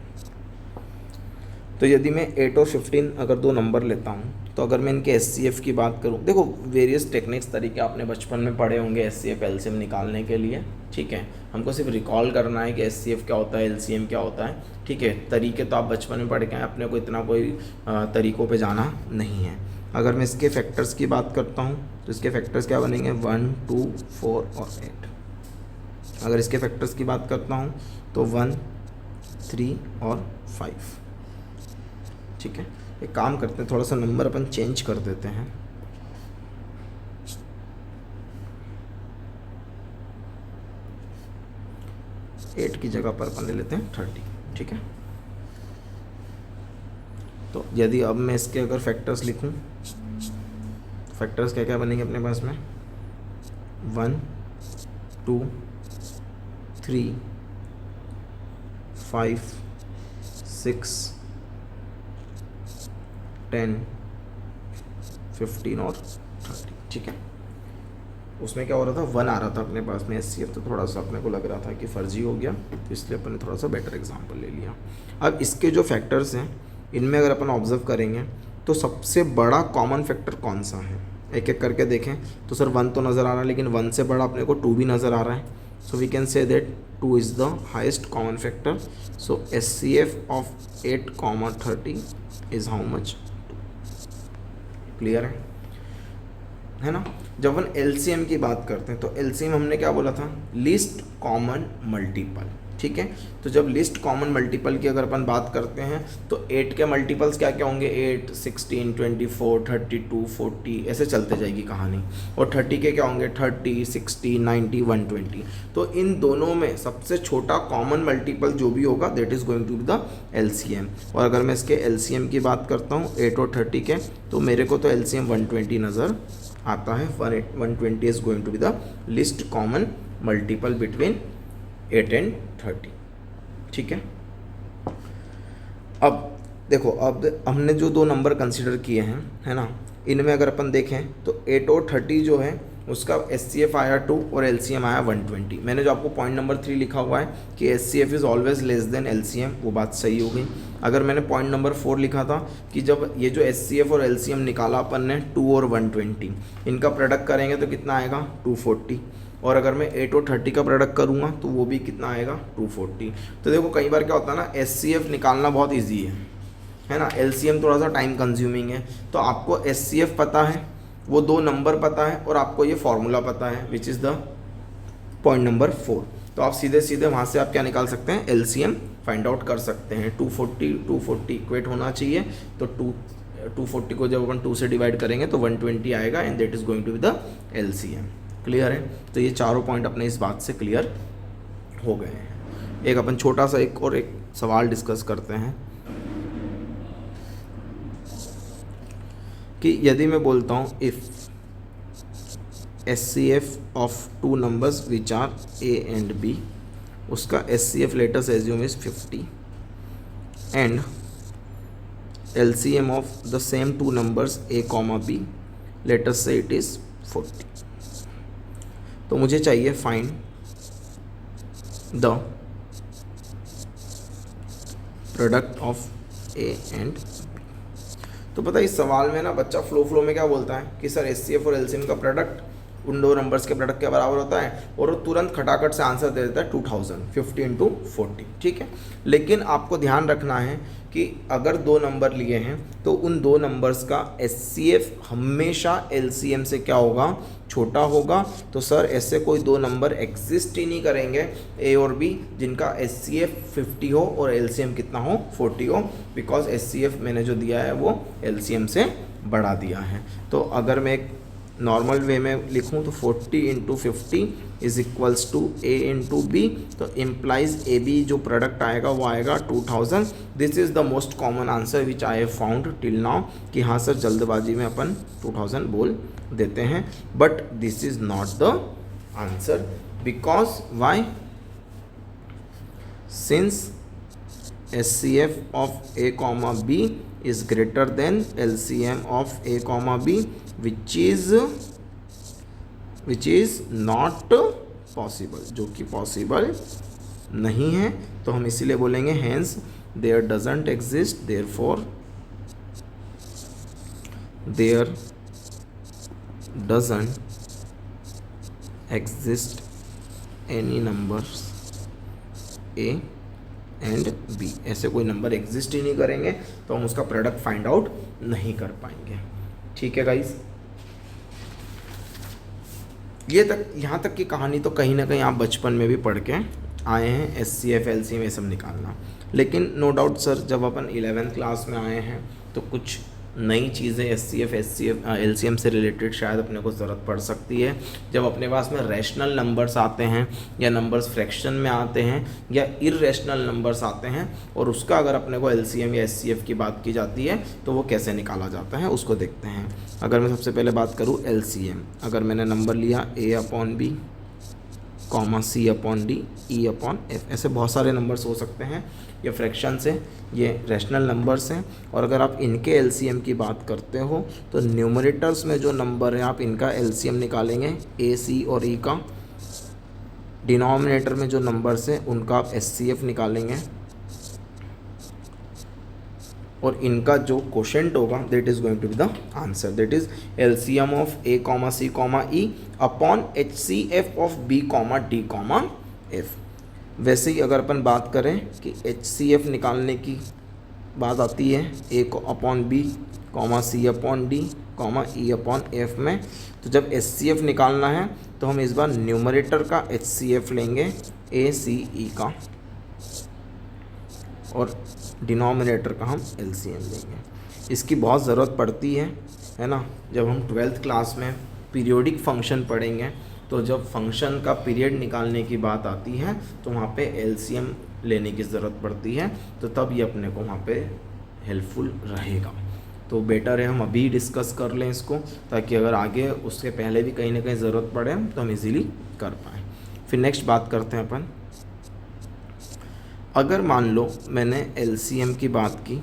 तो यदि मैं 8 और 15 अगर दो नंबर लेता हूँ तो अगर मैं इनके SCF की बात करूँ, देखो वेरियस टेक्निक्स तरीके आपने बचपन में पढ़े होंगे SCF LCM निकालने के लिए। ठीक है, हमको सिर्फ रिकॉल करना है कि SCF क्या होता है, LCM क्या होता है। ठीक है, तरीके तो आप बचपन में पढ़ के हैं, अपने को इतना कोई तरीक़ों पे जाना नहीं है। अगर मैं इसके फैक्टर्स की बात करता हूँ तो इसके फैक्टर्स क्या बनेंगे, 1, 2, 4 और 8। अगर इसके फैक्टर्स की बात करता हूँ तो 1, 3 और 5। ठीक है, एक काम करते हैं, थोड़ा सा नंबर अपन चेंज कर देते हैं। एट की जगह पर अपन ले लेते हैं 30। ठीक है, तो यदि अब मैं इसके अगर फैक्टर्स लिखूं, फैक्टर्स क्या क्या बनेंगे अपने पास में, 1, 2, 3, 5, 6, 10, 15 और 30। ठीक है, उसमें क्या हो रहा था, 1 आ रहा था अपने पास में SCF, तो थोड़ा सा अपने को लग रहा था कि फर्जी हो गया, तो इसलिए अपन ने थोड़ा सा बेटर एग्जांपल ले लिया। अब इसके जो फैक्टर्स हैं इनमें अगर अपन ऑब्जर्व करेंगे तो सबसे बड़ा कॉमन फैक्टर कौन सा है, एक एक करके देखें तो सर 1 तो नज़र आ रहा है, लेकिन 1 से बड़ा अपने को 2 भी नज़र आ रहा है। So we can say that 2 is the highest common factor. So SCF of 8, 30 is how much, clear है ना। जब हम LCM की बात करते हैं तो LCM हमने क्या बोला था, लिस्ट कॉमन मल्टीपल। ठीक है, तो जब लिस्ट कॉमन मल्टीपल की अगर अपन बात करते हैं तो 8 के मल्टीपल्स क्या क्या होंगे, 8, 16, 24, 32, 40 ऐसे चलते जाएगी कहानी। और 30 के क्या होंगे, 30, 60, 90, 120। तो इन दोनों में सबसे छोटा कॉमन मल्टीपल जो भी होगा that is going to be the LCM। और अगर मैं इसके LCM की बात करता हूँ 8 और 30 के, तो मेरे को तो LCM 120 नज़र आता है। 120 is going to be the least common multiple between 8 and 30। ठीक है, अब देखो, अब हमने जो दो नंबर कंसिडर किए हैं, है ना, इनमें अगर अपन देखें तो 8 और 30 जो है उसका SCF आया 2 और LCM आया 120। मैंने जो आपको पॉइंट नंबर 3 लिखा हुआ है कि SCF is always less than LCM, वो बात सही हो गई। अगर मैंने पॉइंट नंबर 4 लिखा था कि जब ये जो SCF और LCM निकाला अपन ने 2 और 120, इनका प्रोडक्ट करेंगे तो कितना आएगा, 240। और अगर मैं 8 और 30 का प्रोडक्ट करूँगा तो वो भी कितना आएगा, 240। तो देखो कई बार क्या होता है ना, SCF निकालना बहुत ईजी है ना, LCM थोड़ा सा टाइम कंज्यूमिंग है। तो आपको SCF पता है, वो दो नंबर पता है और आपको ये फॉर्मूला पता है which is the point number 4। तो आप सीधे सीधे वहाँ से आप क्या निकाल सकते हैं, LCM फाइंड आउट कर सकते हैं। 240 इक्वेट होना चाहिए, तो 240 को जब अपन 2 से डिवाइड करेंगे तो 120 आएगा and that is going to be the LCM। Clear है, तो ये चारों पॉइंट अपने इस बात से क्लियर हो गए हैं। एक अपन छोटा सा एक सवाल डिस्कस करते हैं कि यदि मैं बोलता हूँ if SCF of 2 numbers which are A and B, उसका SCF let us assume is 50 and LCM of the same 2 numbers A, B let us say it is 40। तो मुझे चाहिए find the product of A and B। तो पता है इस सवाल में ना बच्चा फ्लो में क्या बोलता है कि सर SCF और LCM का प्रोडक्ट उन दो नंबर्स के प्रोडक्ट के बराबर होता है, और वो तुरंत खटाखट से आंसर दे देता है 2000, 50 इंटू 40। ठीक है, लेकिन आपको ध्यान रखना है कि अगर दो नंबर लिए हैं तो उन दो नंबर्स का SCF हमेशा LCM से क्या होगा, छोटा होगा। तो सर ऐसे कोई दो नंबर एग्जिस्ट ही नहीं करेंगे A और B जिनका SCF 50 हो और LCM कितना हो, 40 हो, बिकॉज SCF मैंने जो दिया है वो LCM से बढ़ा दिया है। तो अगर मैं एक नॉर्मल वे में लिखूं तो 40 into 50 is equals to A into B, तो इम्प्लाइज AB जो प्रोडक्ट आएगा वो आएगा 2000। This is the most common answer which I have found till now, कि हाँ सर जल्दबाजी में अपन 2000 बोल देते हैं, but this is not the answer. Because why, since HCF of A comma B is greater than LCM of A comma B, which is not possible, जो कि पॉसिबल नहीं है। तो हम इसीलिए बोलेंगे hence there doesn't exist, therefore there doesn't exist any numbers A and B. ऐसे कोई नंबर एग्जिस्ट ही नहीं करेंगे तो हम उसका प्रोडक्ट फाइंड आउट नहीं कर पाएंगे। ठीक है गाइस, ये तक यहाँ तक की कहानी तो कहीं ना कहीं आप बचपन में भी पढ़ के आए हैं, HCF LCM ये सब निकालना। लेकिन नो डाउट सर, जब अपन 11th क्लास में आए हैं तो कुछ नई चीज़ें HCF LCM से रिलेटेड शायद अपने को ज़रूरत पड़ सकती है। जब अपने पास में रैशनल नंबर्स आते हैं या नंबर्स फ्रैक्शन में आते हैं या इररेशनल नंबर्स आते हैं और उसका अगर अपने को LCM या HCF की बात की जाती है तो वो कैसे निकाला जाता है उसको देखते हैं। अगर मैं सबसे पहले बात करूँ LCM, अगर मैंने नंबर लिया A/B, C/D, E/F, ऐसे बहुत सारे नंबर्स हो सकते हैं, ये फ्रैक्शन से, ये रैशनल नंबर्स हैं। और अगर आप इनके LCM की बात करते हो तो न्यूमरेटर्स में जो नंबर है आप इनका LCM निकालेंगे A, C और E का। डिनोमिनेटर में जो नंबर्स हैं उनका आप HCF निकालेंगे और इनका जो क्वोशेंट होगा that is going to be the answer, that is LCM of A, C, E upon HCF of B, D, F। वैसे ही अगर अपन बात करें कि HCF निकालने की बात आती है A/B, C/D, E/F में, तो जब HCF निकालना है तो हम इस बार न्यूमरेटर का HCF लेंगे A, C, E का और डिनोमिनेटर का हम LCM लेंगे। इसकी बहुत ज़रूरत पड़ती है ना। जब हम 12th क्लास में पीरियोडिक फंक्शन पढ़ेंगे तो जब फंक्शन का पीरियड निकालने की बात आती है तो वहाँ पे LCM लेने की ज़रूरत पड़ती है, तो तब ये अपने को वहाँ पे हेल्पफुल रहेगा। तो बेटर है हम अभी डिस्कस कर लें इसको, ताकि अगर आगे उसके पहले भी कहीं ना कहीं ज़रूरत पड़े तो हम इजीली कर पाएँ। फिर नेक्स्ट बात करते हैं अपन, अगर मान लो मैंने LCM की बात की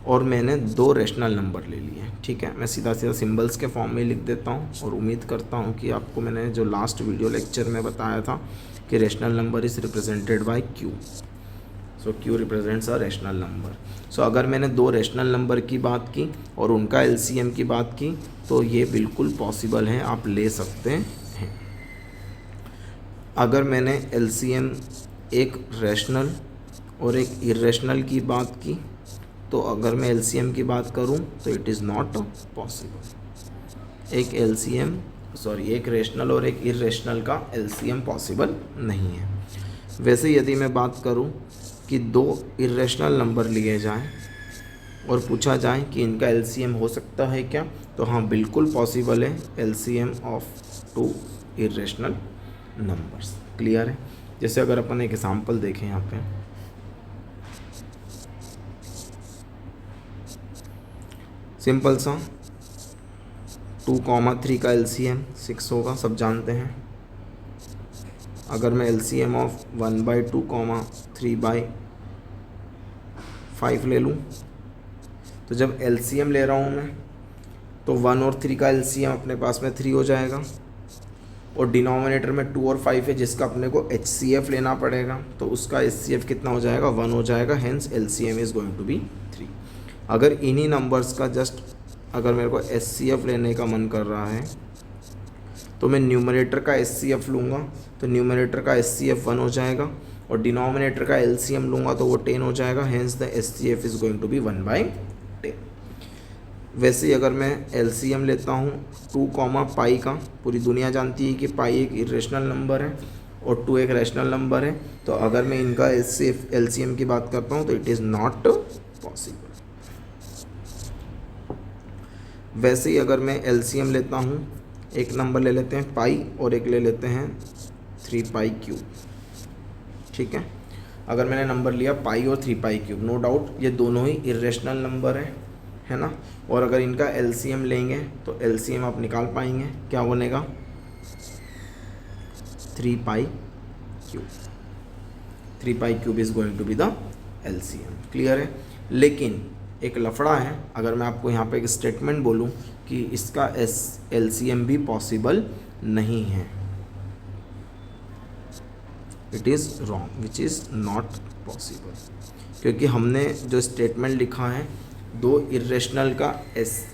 और मैंने 2 रैशनल नंबर ले लिए, ठीक है। मैं सीधा सीधा सिंबल्स के फॉर्म में लिख देता हूँ और उम्मीद करता हूँ कि आपको मैंने जो लास्ट वीडियो लेक्चर में बताया था कि rational number is represented by Q, so Q represents a rational number. So अगर मैंने 2 रैशनल नंबर की बात की और उनका LCM की बात की तो ये बिल्कुल पॉसिबल है, आप ले सकते हैं। अगर मैंने LCM एक रैशनल और एक इरेशनल की बात की तो अगर मैं LCM की बात करूं तो इट इज़ नॉट पॉसिबल। एक रैशनल और एक इरेशनल का LCM पॉसिबल नहीं है। वैसे यदि मैं बात करूं कि 2 इरेशनल नंबर लिए जाएं और पूछा जाए कि इनका LCM हो सकता है क्या, तो हाँ बिल्कुल पॉसिबल है, LCM of 2 irrational numbers. Clear है। जैसे अगर अपन एक एग्जांपल देखें यहाँ पे, सिंपल सा 2,3 का LCM 6 होगा, सब जानते हैं। अगर मैं LCM ऑफ 1/2, 3/5 ले लूँ तो जब LCM ले रहा हूँ मैं तो 1 और 3 का LCM अपने पास में 3 हो जाएगा और डिनोमिनेटर में 2 और 5 है जिसका अपने को HCF लेना पड़ेगा, तो उसका HCF कितना हो जाएगा, 1 हो जाएगा। Hence LCM is going to be 3। अगर इन्हीं नंबर्स का जस्ट अगर मेरे को HCF लेने का मन कर रहा है तो मैं न्यूमरेटर का HCF लूँगा, तो न्यूमरेटर का HCF 1 हो जाएगा और डिनोमिनेटर का LCM लूँगा तो वो 10 हो जाएगा। Hence the HCF is going to be 1/10। वैसे ही अगर मैं LCM लेता हूँ 2, पाई का, पूरी दुनिया जानती है कि पाई एक इरेशनल नंबर है और 2 एक रैशनल नंबर है, तो अगर मैं इनका LCM की बात करता हूँ तो इट इज़ नॉट पॉसिबल। वैसे ही अगर मैं LCM लेता हूँ, एक नंबर ले लेते हैं पाई और एक ले लेते हैं 3π3, ठीक है। अगर मैंने नंबर लिया पाई और 3π3, नो डाउट ये दोनों ही इरेशनल नंबर है ना। और अगर इनका LCM लेंगे तो LCM आप निकाल पाएंगे, क्या बनेगा 3 pi cube. 3 pi cube is going to be the LCM. Clear है? लेकिन एक लफड़ा है, अगर मैं आपको यहाँ पे एक स्टेटमेंट बोलूँ कि इसका एलसीएम भी पॉसिबल नहीं है, it is wrong, which is not possible, क्योंकि हमने जो स्टेटमेंट लिखा है दो इरेशनल का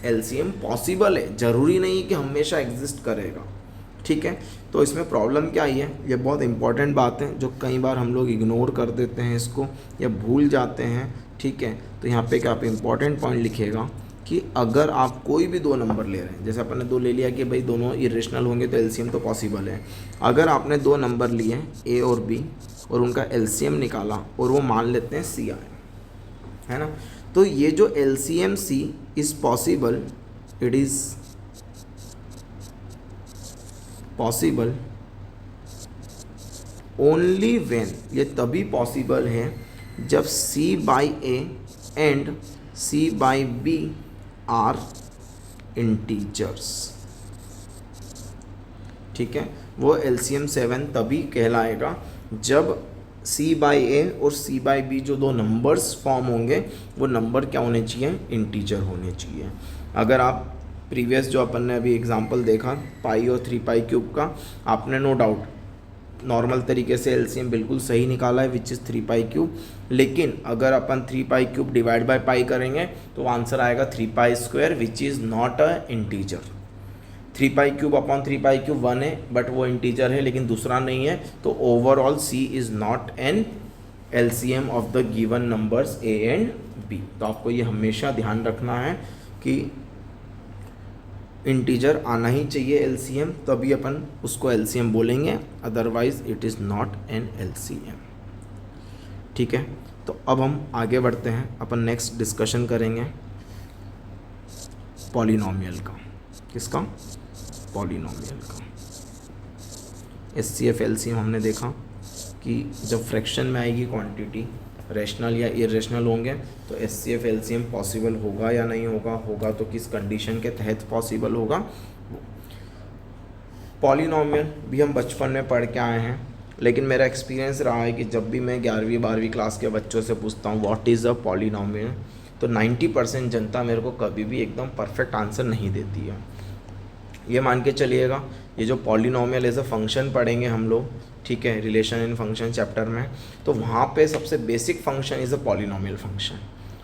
एलसीएम पॉसिबल है, ज़रूरी नहीं कि हमेशा एग्जिस्ट करेगा। ठीक है, तो इसमें प्रॉब्लम क्या आई है, ये बहुत इंपॉर्टेंट बात है जो कई बार हम लोग इग्नोर कर देते हैं इसको या भूल जाते हैं। ठीक है, तो यहाँ पे क्या आप इंपॉर्टेंट पॉइंट लिखिएगा कि अगर आप कोई भी दो नंबर ले रहे हैं, जैसे अपन ने दो ले लिया कि भाई दोनों इरेशनल होंगे तो एलसीएम तो पॉसिबल है। अगर आपने दो नंबर लिए ए और बी और उनका एलसीएम निकाला और वो मान लेते हैं सी आए, है ना, तो ये जो LCM C is possible, it is possible only when, ये तभी पॉसिबल है जब C by A and C by B are integers. ठीक है, वो एलसीएम 7 तभी कहलाएगा जब सी बाई ए और सी बाई बी जो दो नंबर्स फॉर्म होंगे वो नंबर क्या होने चाहिए, इंटीजर होने चाहिए। अगर आप प्रीवियस जो अपन ने अभी एग्जांपल देखा पाई और 3 पाई क्यूब का, आपने नो डाउट नॉर्मल तरीके से एलसीएम बिल्कुल सही निकाला है विच इज़ 3 पाई क्यूब। लेकिन अगर अपन 3 pi cube divide by pi करेंगे तो आंसर आएगा 3 pi square which is not a integer. 3 pi cube upon 3 pi cube 1 है बट वो इंटीजर है लेकिन दूसरा नहीं है, तो overall C is not an LCM of the given numbers A and B. तो आपको ये हमेशा ध्यान रखना है कि इंटीजर आना ही चाहिए एलसीएम, तभी अपन उसको एलसीएम बोलेंगे, otherwise it is not an LCM. ठीक है, तो अब हम आगे बढ़ते हैं, अपन नेक्स्ट डिस्कशन करेंगे पॉलिनोमियल का। किसका? पॉलिनोमियल का। एचसीएफ एलसीएम हमने देखा कि जब फ्रैक्शन में आएगी क्वांटिटी रैशनल या इरेशनल होंगे तो एचसीएफ एलसीएम पॉसिबल होगा या नहीं होगा, होगा तो किस कंडीशन के तहत पॉसिबल होगा। पॉलिनोमियल भी हम बचपन में पढ़ के आए हैं, लेकिन मेरा एक्सपीरियंस रहा है कि जब भी मैं 11वीं 12वीं क्लास के बच्चों से पूछता हूँ व्हाट इज़ अ पॉलिनोमियल, तो 90% जनता मेरे को कभी भी एकदम परफेक्ट आंसर नहीं देती है। ये मान के चलिएगा ये जो पॉलिनोमियल एज अ फंक्शन पढ़ेंगे हम लोग, ठीक है, रिलेशन इन फंक्शन चैप्टर में, तो वहाँ पे सबसे basic function is a polynomial function,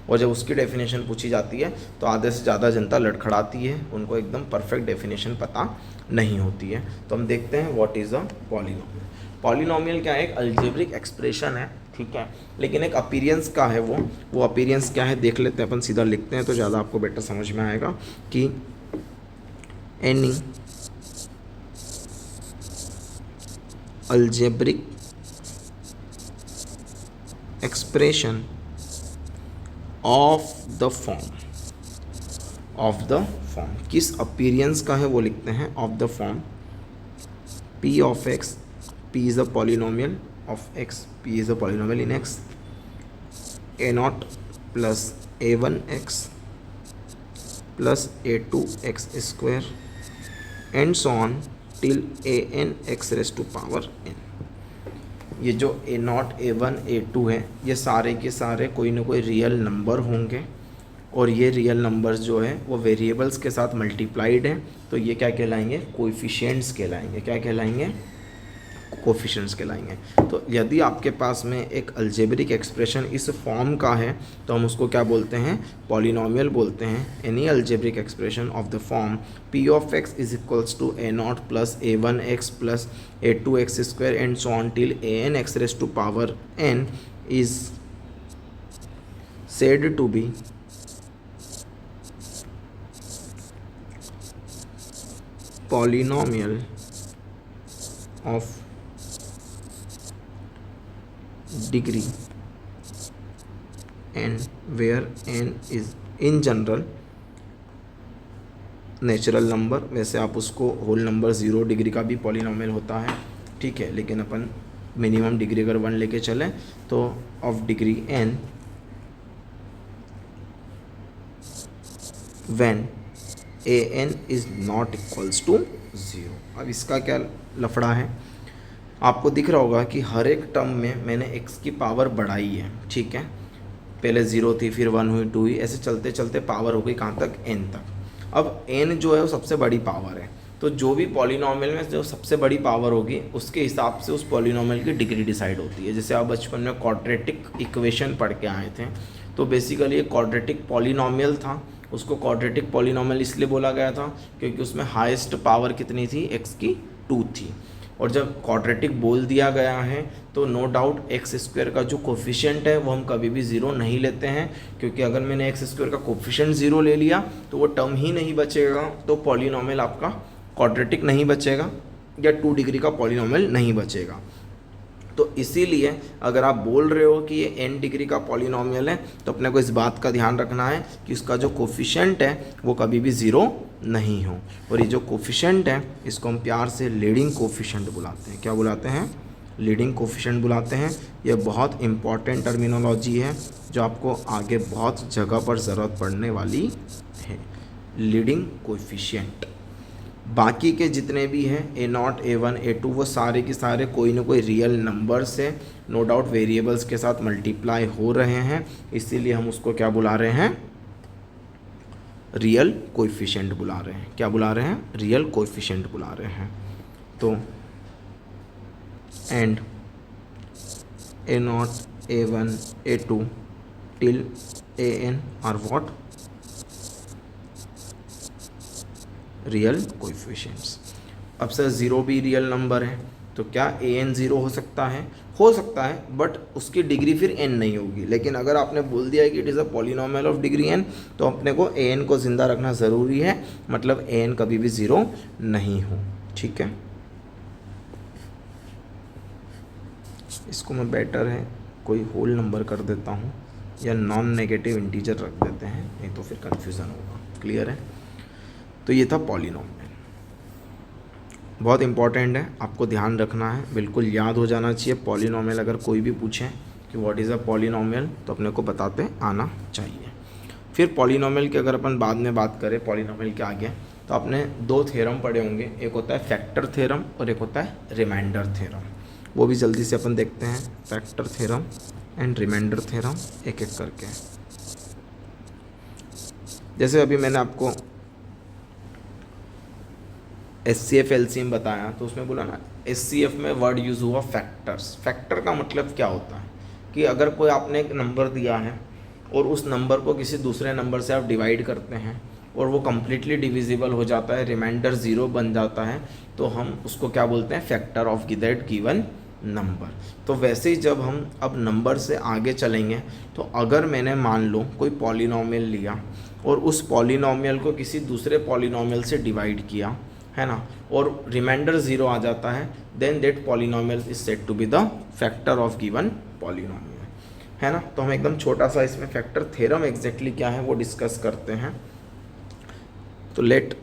और जब उसकी डेफिनेशन पूछी जाती है तो आधे से ज़्यादा जनता लड़खड़ाती है, उनको एकदम परफेक्ट डेफिनेशन पता नहीं होती है। तो हम देखते हैं what is a polynomial. Polynomial क्या है? एक अलजेब्रिक एक्सप्रेशन है, ठीक है, लेकिन एक अपीयरेंस का है वो अपीयरेंस क्या है देख लेते हैं अपन, सीधा लिखते हैं तो ज़्यादा आपको बेटर समझ में आएगा कि any algebraic expression of the form किस अपीयरेंस का है वो लिखते हैं of the form p of x, p is a polynomial of x, p is a polynomial in x, a0 plus a1x plus a2x square and so on till an x raised to power n। ये जो a0, a1, a2 है ये सारे के सारे कोई ना कोई रियल नंबर होंगे, और ये रियल नंबर्स जो है वो वेरिएबल्स के साथ मल्टीप्लाइड हैं, तो ये क्या कहलाएंगे? कोएफिशिएंट्स कहलाएंगे। क्या कहलाएंगे? कोएफिशिएंट्स कहलाएंगे। तो यदि आपके पास में एक अलजेब्रिक एक्सप्रेशन इस फॉर्म का है तो हम उसको क्या बोलते हैं? पॉलिनोमियल बोलते हैं। Any algebraic expression of the form p of x is equals to a0 plus a1x plus a2x square and so on till an x raised to power n is said to be polynomial of degree n where n is in general natural number. वैसे आप उसको होल नंबर 0 डिग्री का भी पॉलिनोमियल होता है, ठीक है, लेकिन अपन मिनिमम डिग्री अगर 1 लेके चलें तो of degree n when an is not equals to 0। अब इसका क्या लफड़ा है आपको दिख रहा होगा कि हर एक टर्म में मैंने x की पावर बढ़ाई है, ठीक है। पहले 0 थी, फिर 1 हुई, 2 हुई, ऐसे चलते चलते पावर हो गई कहाँ तक, n तक। अब n जो है वो सबसे बड़ी पावर है, तो जो भी पॉलिनॉमियल में जो सबसे बड़ी पावर होगी उसके हिसाब से उस पॉलिनॉमियल की डिग्री डिसाइड होती है। जैसे आप बचपन में क्वाड्रेटिक इक्वेशन पढ़ के आए थे, तो बेसिकली एक क्वाड्रेटिक पॉलिनॉमियल था, उसको क्वाड्रेटिक पॉलिनॉमियल इसलिए बोला गया था क्योंकि उसमें हाईएस्ट पावर कितनी थी, x की 2 थी। और जब क्वाड्रेटिक बोल दिया गया है तो नो डाउट एक्स स्क्वायर का जो कोफिशिएंट है वो हम कभी भी ज़ीरो नहीं लेते हैं, क्योंकि अगर मैंने एक्स स्क्वायर का कोफिशिएंट ज़ीरो ले लिया तो वो टर्म ही नहीं बचेगा, तो पॉलिनॉमियल आपका क्वाड्रेटिक नहीं बचेगा या 2 डिग्री का पॉलिनॉमियल नहीं बचेगा। तो इसीलिए अगर आप बोल रहे हो कि ये n डिग्री का पॉलिनॉमियल है तो अपने को इस बात का ध्यान रखना है कि उसका जो कोफिशिएंट है वो कभी भी ज़ीरो नहीं हो। और ये जो कोफिशिएंट है इसको हम प्यार से लीडिंग कोफिशिएंट बुलाते हैं। क्या बुलाते हैं, लीडिंग कोफिशिएंट बुलाते हैं। ये बहुत इंपॉर्टेंट टर्मिनोलॉजी है जो आपको आगे बहुत जगह पर ज़रूरत पड़ने वाली है, लीडिंग कोफिशिएंट। बाकी के जितने भी हैं A0, A1, A2 वो सारे के सारे कोई ना कोई रियल नंबर से नो डाउट वेरिएबल्स के साथ मल्टीप्लाई हो रहे हैं, इसीलिए हम उसको क्या बुला रहे हैं, रियल कोएफिशिएंट बुला रहे हैं। क्या बुला रहे हैं, रियल कोएफिशिएंट बुला रहे हैं। तो and A0, A1, A2 till AN are what, real coefficients. अब सर ज़ीरो भी रियल नंबर है तो क्या AN ज़ीरो हो सकता है बट उसकी डिग्री फिर n नहीं होगी। लेकिन अगर आपने बोल दिया है कि it is a polynomial of degree n तो अपने को AN को ज़िंदा रखना ज़रूरी है, मतलब AN कभी भी ज़ीरो नहीं हो, ठीक है। इसको मैं बेटर है कोई होल नंबर कर देता हूँ या नॉन नेगेटिव इंटीजर रख देते हैं, नहीं तो फिर कन्फ्यूज़न होगा। क्लियर है। तो ये था पॉलिनॉमियल, बहुत इंपॉर्टेंट है, आपको ध्यान रखना है, बिल्कुल याद हो जाना चाहिए। पॉलिनॉमियल अगर कोई भी पूछे कि व्हाट इज़ अ पॉलिनॉमियल तो अपने को बताते आना चाहिए। फिर पॉलिनॉमियल की अगर अपन बाद में बात करें पॉलिनॉमियल के आगे, तो आपने 2 थ्योरम पढ़े होंगे, एक होता है फैक्टर थ्योरम और एक होता है रिमाइंडर थ्योरम। वो भी जल्दी से अपन देखते हैं, factor theorem and remainder theorem एक एक करके। जैसे अभी मैंने आपको SCF LCM बताया तो उसमें बोला ना, SCF में वर्ड यूज़ हुआ फैक्टर्स। फैक्टर का मतलब क्या होता है कि अगर कोई आपने एक नंबर दिया है और उस नंबर को किसी दूसरे नंबर से आप डिवाइड करते हैं और वो कम्प्लीटली डिविजिबल हो जाता है, रिमाइंडर ज़ीरो बन जाता है, तो हम उसको क्या बोलते हैं, factor of that given number. तो वैसे ही जब हम अब नंबर से आगे चलेंगे तो अगर मैंने मान लो कोई पॉलिनॉमियल लिया और उस पॉलिनॉमियल को किसी दूसरे पॉलिनॉमियल से डिवाइड किया, है ना, और रिमाइंडर ज़ीरो आ जाता है, then that polynomial is said to be the factor of given polynomial, है ना। तो हम एकदम छोटा सा इसमें फैक्टर थ्योरम एग्जैक्टली क्या है वो डिस्कस करते हैं। तो let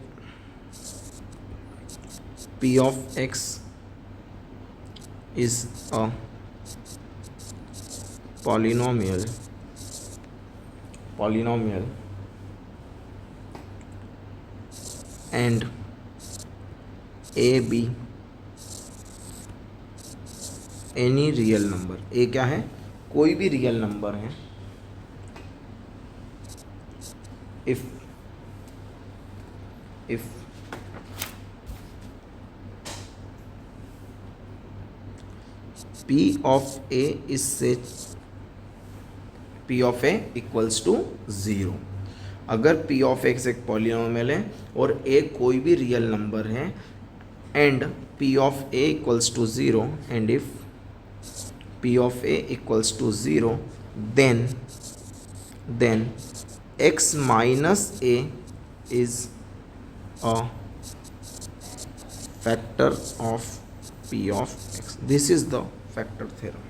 P of x is a polynomial and A B any real number. A क्या है, कोई भी रियल नंबर है। If P of A is say P of A equals to 0। अगर P ऑफ X एक पॉलिनॉमियल है और A कोई भी रियल नंबर है and P of A equals to 0 and if P of A equals to 0 then x minus A is a factor of P of x. This is the factor theorem.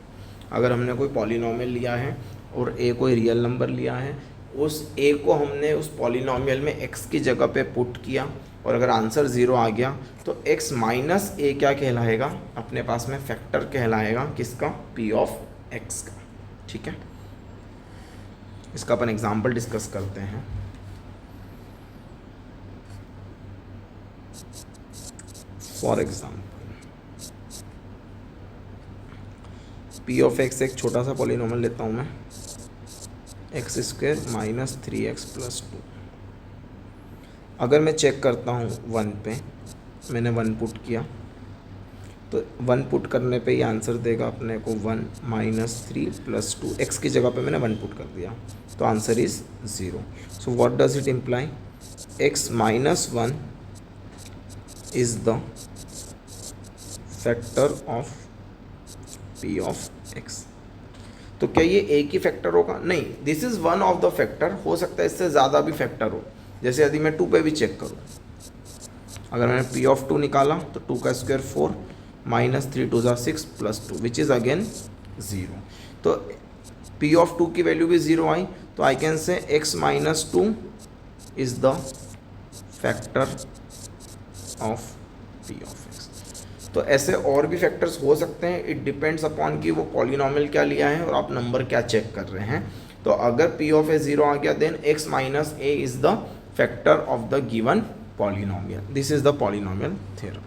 अगर हमने कोई पॉलिनॉमियल लिया है और A कोई रियल नंबर लिया है, उस A को हमने उस पॉलिनॉमियल में x की जगह पे पुट किया और अगर आंसर 0 आ गया तो x माइनस A क्या कहलाएगा, अपने पास में फैक्टर कहलाएगा किसका, P ऑफ x का, ठीक है। इसका अपन एग्जाम्पल डिस्कस करते हैं। For example P of x एक छोटा सा पॉलिनॉमियल लेता हूँ मैं, x square minus 3x plus 2। अगर मैं चेक करता हूँ 1 पे, मैंने 1 पुट किया तो 1 पुट करने पे ये आंसर देगा अपने को 1 माइनस 3 प्लस 2। एक्स की जगह पे मैंने 1 पुट कर दिया तो answer is 0। So what does it imply? X minus 1 is the factor of P of x. तो क्या ये एक ही फैक्टर होगा? नहीं, this is one of the factor. हो सकता है इससे ज़्यादा भी फैक्टर हो। जैसे यदि मैं 2 पे भी चेक करूँ, अगर मैंने पी ऑफ 2 निकाला तो 2 का square 4 minus 3 2 6 plus 2 which is again 0। तो पी ऑफ 2 की वैल्यू भी 0 आई, तो आई कैन से x minus 2 is the factor of P of x. तो ऐसे और भी फैक्टर्स हो सकते हैं। इट डिपेंड्स अपॉन कि वो पॉलिनॉमियल क्या लिया है और आप नंबर क्या चेक कर रहे हैं। तो अगर पी ऑफ ए 0 आ गया then x minus A is the factor of the given polynomial. This is the polynomial theorem.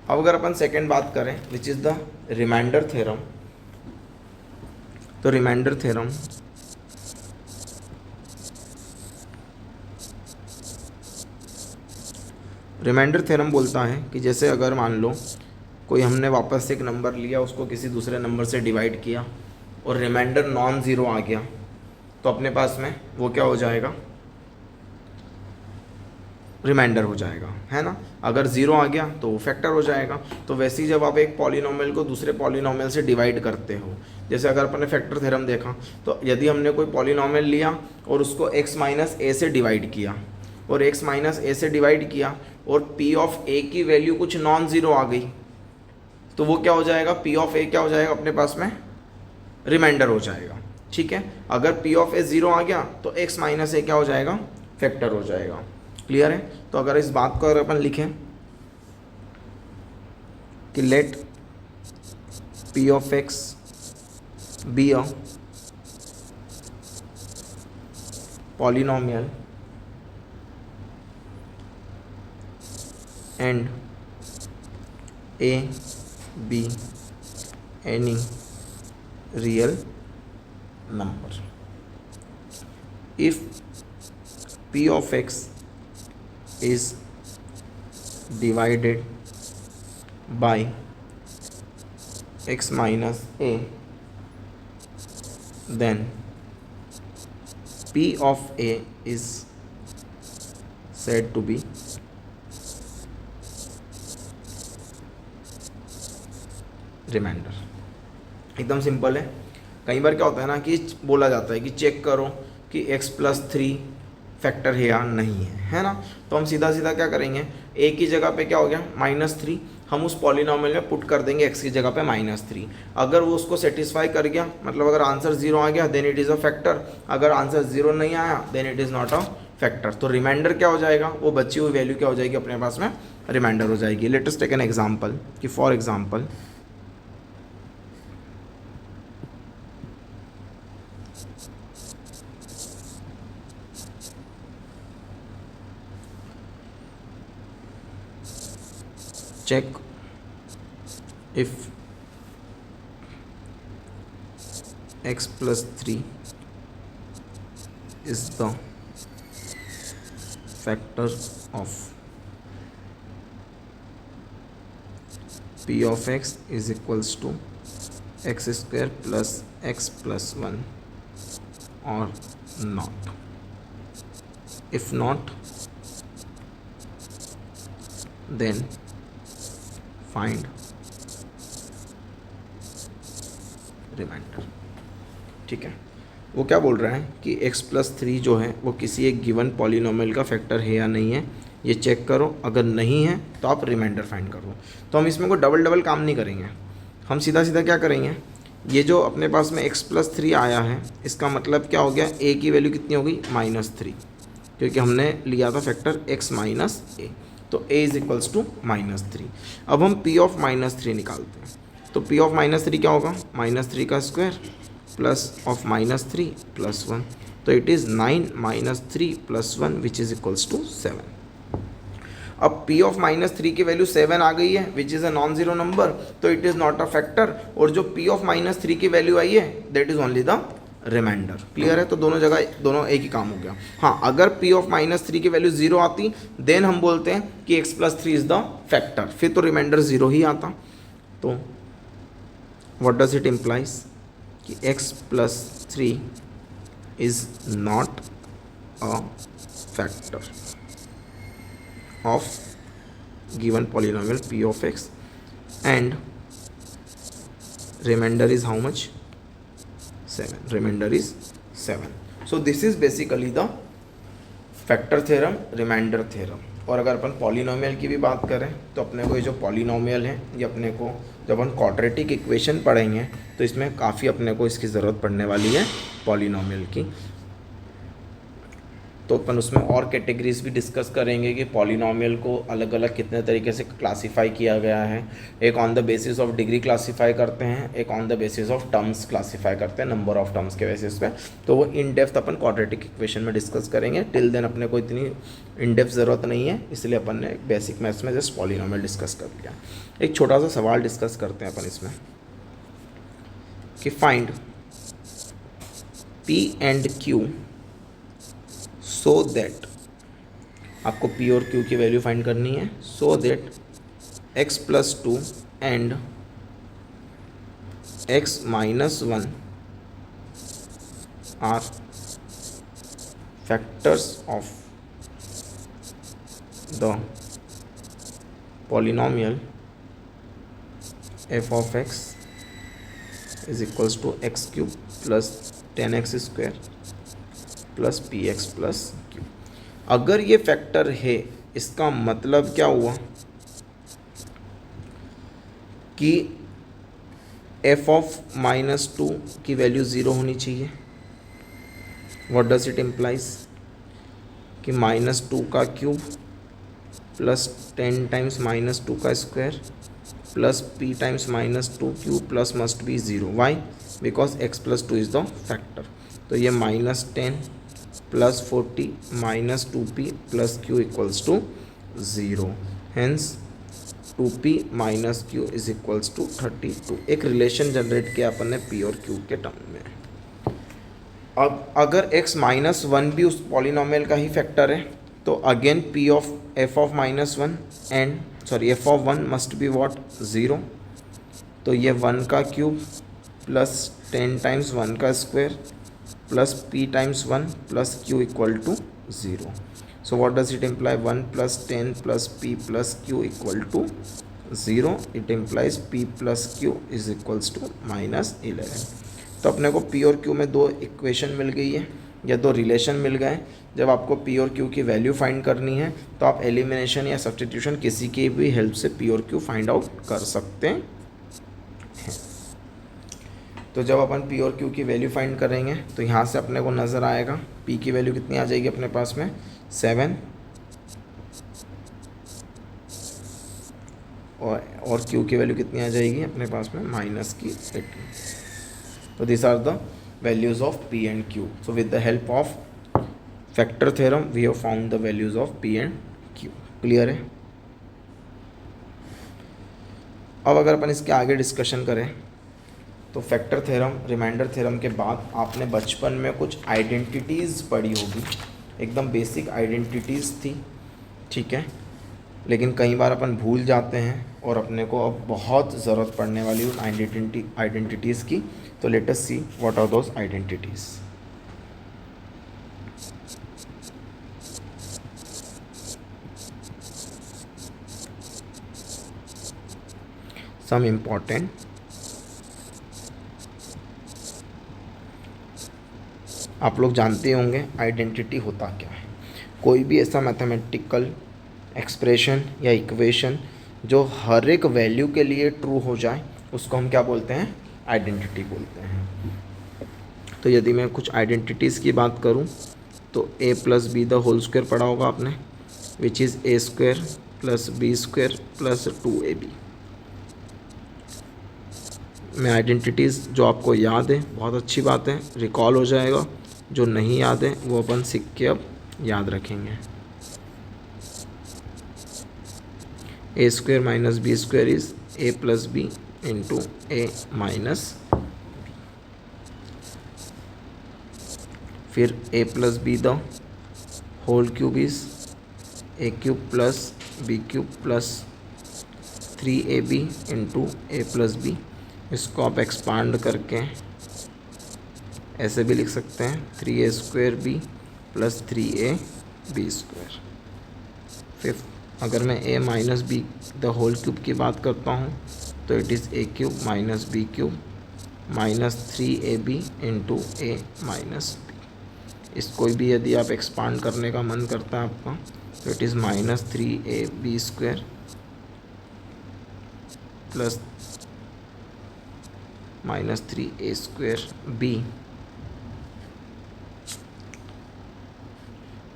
अब अगर अपन सेकेंड बात करें which is the remainder theorem, तो रिमाइंडर थ्योरम बोलता है कि जैसे अगर मान लो कोई हमने वापस से एक नंबर लिया, उसको किसी दूसरे नंबर से डिवाइड किया और रिमाइंडर नॉन ज़ीरो आ गया, तो अपने पास में वो क्या हो जाएगा? रिमाइंडर हो जाएगा, है ना। अगर ज़ीरो आ गया तो वो फैक्टर हो जाएगा। तो वैसे ही जब आप एक पॉलिनॉमियल को दूसरे पॉलिनॉमियल से डिवाइड करते हो, जैसे अगर अपन ने फैक्टर थ्योरम देखा, तो यदि हमने कोई पॉलिनॉमियल लिया और उसको x माइनस ए से डिवाइड किया और x माइनस ए से डिवाइड किया और p ऑफ a की वैल्यू कुछ नॉन ज़ीरो आ गई, तो वो क्या हो जाएगा? p ऑफ a क्या हो जाएगा अपने पास में? रिमाइंडर हो जाएगा, ठीक है। अगर p ऑफ a 0 आ गया तो x माइनस ए क्या हो जाएगा? फैक्टर हो जाएगा। क्लियर है? तो अगर इस बात को अगर अपन लिखें कि let p of x be a polynomial and a b any real number, if p of x is divided by x minus a, then p of a is said to be remainder. एकदम सिंपल है। कई बार क्या होता है ना कि बोला जाता है कि चेक करो कि x प्लस 3 फैक्टर है या नहीं है ना। तो हम सीधा सीधा क्या करेंगे, a की जगह पे क्या हो गया? -3, हम उस पॉलिनॉमियल में पुट कर देंगे x की जगह पे -3। अगर वो उसको सेटिस्फाई कर गया, मतलब अगर आंसर 0 आ गया then it is a factor. अगर आंसर 0 नहीं आया then it is not a factor. तो रिमाइंडर क्या हो जाएगा? वो बची हुई वैल्यू क्या हो जाएगी अपने पास में? रिमाइंडर हो जाएगी। Let us take an example कि for example check if x plus 3 is the factor of p of x is equals to x square plus x plus 1 or not. If not, then find remainder. ठीक है, वो क्या बोल रहा है कि x प्लस 3 जो है वो किसी एक गिवन पॉलिनॉमियल का फैक्टर है या नहीं है, ये चेक करो। अगर नहीं है तो आप रिमाइंडर फाइंड करो। तो हम इसमें कोई डबल काम नहीं करेंगे, हम सीधा सीधा क्या करेंगे, ये जो अपने पास में x प्लस 3 आया है इसका मतलब क्या हो गया? a की वैल्यू कितनी हो गई? -3, क्योंकि हमने लिया था फैक्टर x माइनस ए। तो a इज़ इक्वल्स टू -3। अब हम p ऑफ -3 निकालते हैं। तो p ऑफ -3 क्या होगा? -3 का स्क्वायर प्लस ऑफ -3 प्लस 1, तो it is 9 -3 plus 1 which is equals to 7। अब p ऑफ -3 की वैल्यू 7 आ गई है which is a non zero number, तो it is not a factor, और जो p ऑफ -3 की वैल्यू आई है that is only the remainder. Clear है? तो दोनों जगह दोनों एक ही काम हो गया। हाँ, अगर p ऑफ -3 की वैल्यू 0 आती देन हम बोलते हैं कि x + 3 इज द फैक्टर, फिर तो रिमाइंडर 0 ही आता। तो व्हाट डज इट इम्प्लाइज कि x + 3 is not a factor of given polynomial p of x and remainder is how much? 7. Remainder is 7. So this is basically the factor theorem, remainder theorem. और अगर अपन पॉलिनोमियल की भी बात करें तो अपने को ये जो पॉलिनोमियल है ये अपने को जब अपन क्वाड्रेटिक इक्वेशन पढ़ेंगे तो इसमें काफ़ी अपने को इसकी ज़रूरत पड़ने वाली है पॉलिनोमियल की। तो अपन उसमें और कैटेगरीज भी डिस्कस करेंगे कि पॉलिनोमियल को अलग अलग कितने तरीके से क्लासीफाई किया गया है। एक on the basis of degree classify करते हैं, एक on the basis of terms classify करते हैं, नंबर ऑफ टर्म्स के बेसिस पे। तो वो in depth upon quadratic equation में डिस्कस करेंगे। टिल देन अपने को इतनी इन डेप्थ ज़रूरत नहीं है, इसलिए अपन ने बेसिक मैथ्स में जस्ट पॉलिनोमियल डिस्कस कर लिया। एक छोटा सा सवाल डिस्कस करते हैं अपन इसमें कि find P and Q so that, आपको P और Q की वैल्यू फाइंड करनी है, so that x + 2 and x - 1 are factors of the polynomial f of x is equals to x³ + 10x² + px + q। अगर ये फैक्टर है इसका मतलब क्या हुआ कि f ऑफ -2 की वैल्यू 0 होनी चाहिए। व्हाट डज इट इम्प्लाइज कि -2 का क्यूब प्लस 10 टाइम्स -2 का square plus p times -2 cube plus must be 0। Why? Because x + 2 is the factor. तो ये -10 + 40 - 2p + q = 0। Hence 2p - q = 32। एक रिलेशन जनरेट किया अपन ने p और q के टर्म में। अब अगर x - 1 भी उस पॉलिनोमियल का ही फैक्टर है तो again f of -1 and f of 1 must be what? 0। तो ये 1 का क्यूब प्लस 10 टाइम्स 1 का square plus p times 1 plus q = 0। So what does it imply? 1 + 10 + p + q = 0। It implies p + q = -11। तो अपने को p और q में दो इक्वेशन मिल गई है या दो रिलेशन मिल गए। जब आपको p और q की वैल्यू फाइंड करनी है तो आप एलिमिनेशन या सब्स्टिट्यूशन किसी की भी हेल्प से p और q फाइंड आउट कर सकते हैं। तो जब अपन p और q की वैल्यू फाइंड करेंगे तो यहाँ से अपने को नज़र आएगा p की वैल्यू कितनी आ जाएगी अपने पास में? 7 और q की वैल्यू कितनी आ जाएगी अपने पास में? -18। तो this are the values of p and q। So with the help of factor theorem we have found the values of p and q। Clear है? अब अगर अपन इसके आगे डिस्कशन करें तो फैक्टर थ्योरम, रिमाइंडर थ्योरम के बाद आपने बचपन में कुछ आइडेंटिटीज़ पढ़ी होगी, एकदम बेसिक आइडेंटिटीज़ थी, ठीक है। लेकिन कई बार अपन भूल जाते हैं और अपने को अब बहुत ज़रूरत पड़ने वाली उन आइडेंटिटीज़ की। तो let us see what are those identities. Some important आप लोग जानते होंगे आइडेंटिटी होता क्या है। कोई भी ऐसा मैथमेटिकल एक्सप्रेशन या इक्वेशन जो हर एक वैल्यू के लिए ट्रू हो जाए उसको हम क्या बोलते हैं? आइडेंटिटी बोलते हैं। तो यदि मैं कुछ आइडेंटिटीज़ की बात करूं तो a + b the whole square पढ़ा होगा आपने, which is a² + b² + 2ab। मैं आइडेंटिटीज़ जो आपको याद है बहुत अच्छी बात है, रिकॉल हो जाएगा। जो नहीं याद है वो अपन सीख के अब याद रखेंगे। A square minus B square is A plus B into A minus, फिर A plus B the whole cube is A cube plus B cube plus 3ab into A plus B. इसको आप एक्सपांड करके ऐसे भी लिख सकते हैं 3a square B plus 3a B square. Fifth, अगर मैं a minus B the whole cube की बात करता हूँ तो it is A cube minus B cube minus 3ab into A minus B. इसको भी यदि आप एक्सपांड करने का मन करता है आपका तो it is minus 3ab square plus minus 3a square B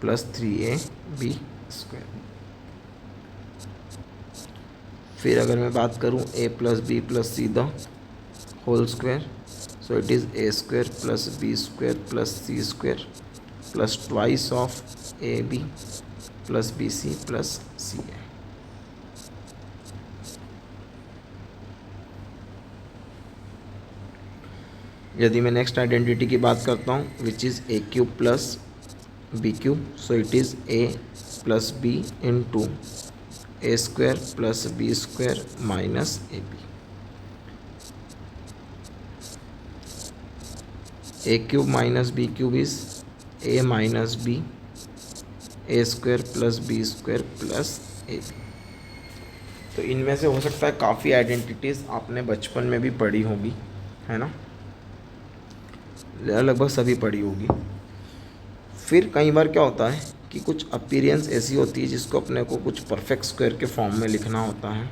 plus 3ab square. फिर अगर मैं बात करूँ a plus B plus C the whole square, so it is A square plus B square plus C square plus twice of A B plus B C plus C A. यदि मैं नेक्स्ट आइडेंटिटी की बात करता हूँ which is A cube plus B cube, so it is A plus B into A square plus B square minus A B. A cube minus B cube is A minus B A square plus B square plus A B. तो इनमें से हो सकता है काफ़ी आइडेंटिटीज़ आपने बचपन में भी पढ़ी होगी, है ना, लगभग सभी पढ़ी होगी। फिर कई बार क्या होता है कि कुछ अपीयरेंस ऐसी होती है जिसको अपने को कुछ परफेक्ट स्क्वायर के फॉर्म में लिखना होता है।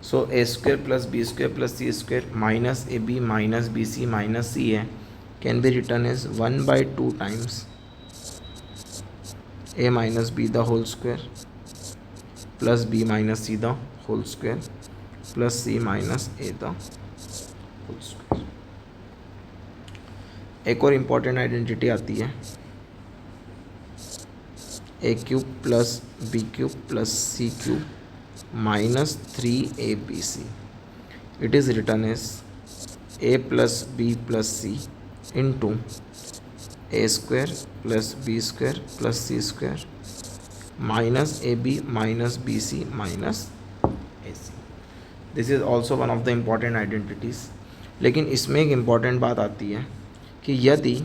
So A square plus B square plus C square minus A B minus B C minus C A can be written as 1/2 times A minus B the whole square plus B minus C the whole square plus C minus A the whole square. एक और इम्पॉर्टेंट आइडेंटिटी आती है A cube plus B cube plus C cube minus 3abc। It is written as A plus B plus C into A square plus B square plus C square minus A B minus B C minus A C. This is also one of the important identities. लेकिन इसमें एक इम्पॉर्टेंट बात आती है कि यदि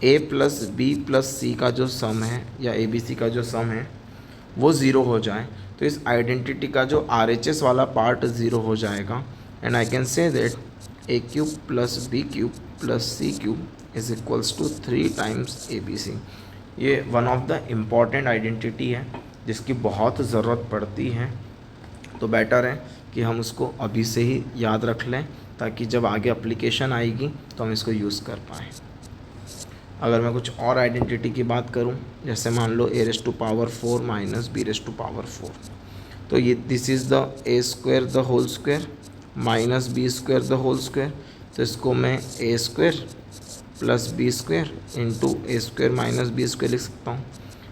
a प्लस बी प्लस सी का जो सम है या ए बी सी का जो सम है वो ज़ीरो हो जाए तो इस आइडेंटिटी का जो RHS वाला पार्ट ज़ीरो हो जाएगा and I can say that A cube plus B cube plus C cube is equals to 3 times A B C. ये one of the important identity है जिसकी बहुत ज़रूरत पड़ती है, तो बेटर है कि हम उसको अभी से ही याद रख लें ताकि जब आगे एप्लीकेशन आएगी तो हम इसको यूज़ कर पाएँ। अगर मैं कुछ और आइडेंटिटी की बात करूं, जैसे मान लो a raise to power 4 minus B raise to power 4, तो ये this is the A square the whole square minus B square the whole square. तो इसको मैं A square plus B square into A square minus B square लिख सकता हूँ।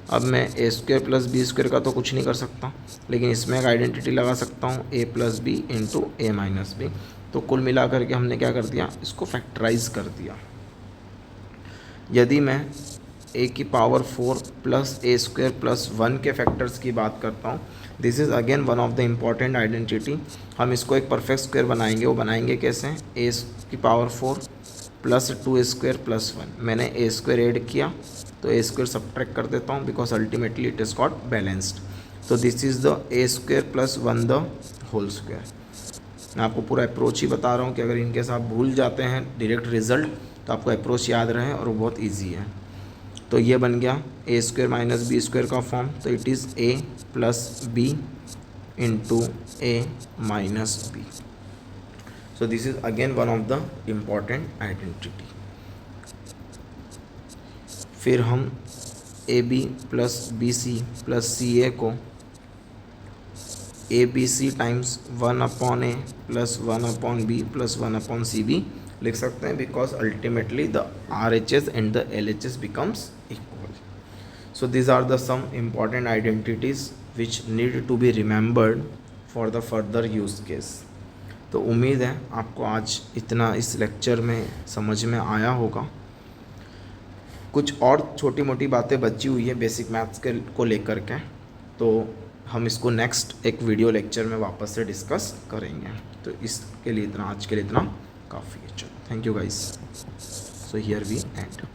अब मैं A square plus B square का तो कुछ नहीं कर सकता, लेकिन इसमें एक आइडेंटिटी लगा सकता हूँ ए plus B into A minus B. तो कुल मिला करके हमने क्या कर दिया, इसको फैक्टराइज कर दिया। यदि मैं ए की पावर 4 प्लस ए स्क्वायर प्लस 1 के फैक्टर्स की बात करता हूँ, this is again one of the important identity. हम इसको एक परफेक्ट स्क्वायर बनाएंगे। वो बनाएंगे कैसे, ए की पावर 4 प्लस 2 स्क्वायर प्लस 1। मैंने ए स्क्वायर ऐड किया तो ए स्क्वायर सब्ट्रैक्ट कर देता हूँ because ultimately it is got balanced. तो this is the A square plus 1 the whole square. मैं आपको पूरा अप्रोच ही बता रहा हूँ कि अगर इनकेस आप भूल जाते हैं डायरेक्ट रिजल्ट तो आपको अप्रोच याद रहे और वो बहुत इजी है। तो ये बन गया A square minus B square का फॉर्म। तो it is A plus B into A minus B. So this is again one of the important identity. फिर हम A B plus B C plus C A को A B C times 1/a plus 1/b plus 1/cb लिख सकते हैं because ultimately the RHS and the LHS becomes equal. So these are the some important identities which need to be remembered for the further use case. तो उम्मीद है आपको आज इतना इस लेक्चर में समझ में आया होगा। कुछ और छोटी मोटी बातें बची हुई है बेसिक मैथ्स के को लेकर के, तो हम इसको नेक्स्ट एक वीडियो लेक्चर में वापस से डिस्कस करेंगे। तो इसके लिए इतना, आज के लिए इतना काफ़ी है। चलो, thank you guys. So here we and.